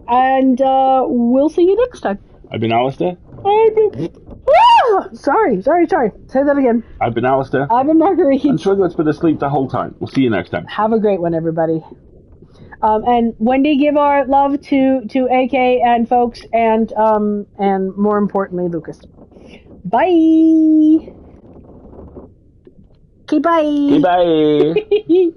And we'll see you next time. I've been Alistair. Sorry. Say that again. I've been Alistair. I've been Marguerite. And Sugar's been asleep the whole time. We'll see you next time. Have a great one, everybody. And Wendy, give our love to AK and folks, and more importantly, Lucas. Bye. Okay, bye. Okay, bye.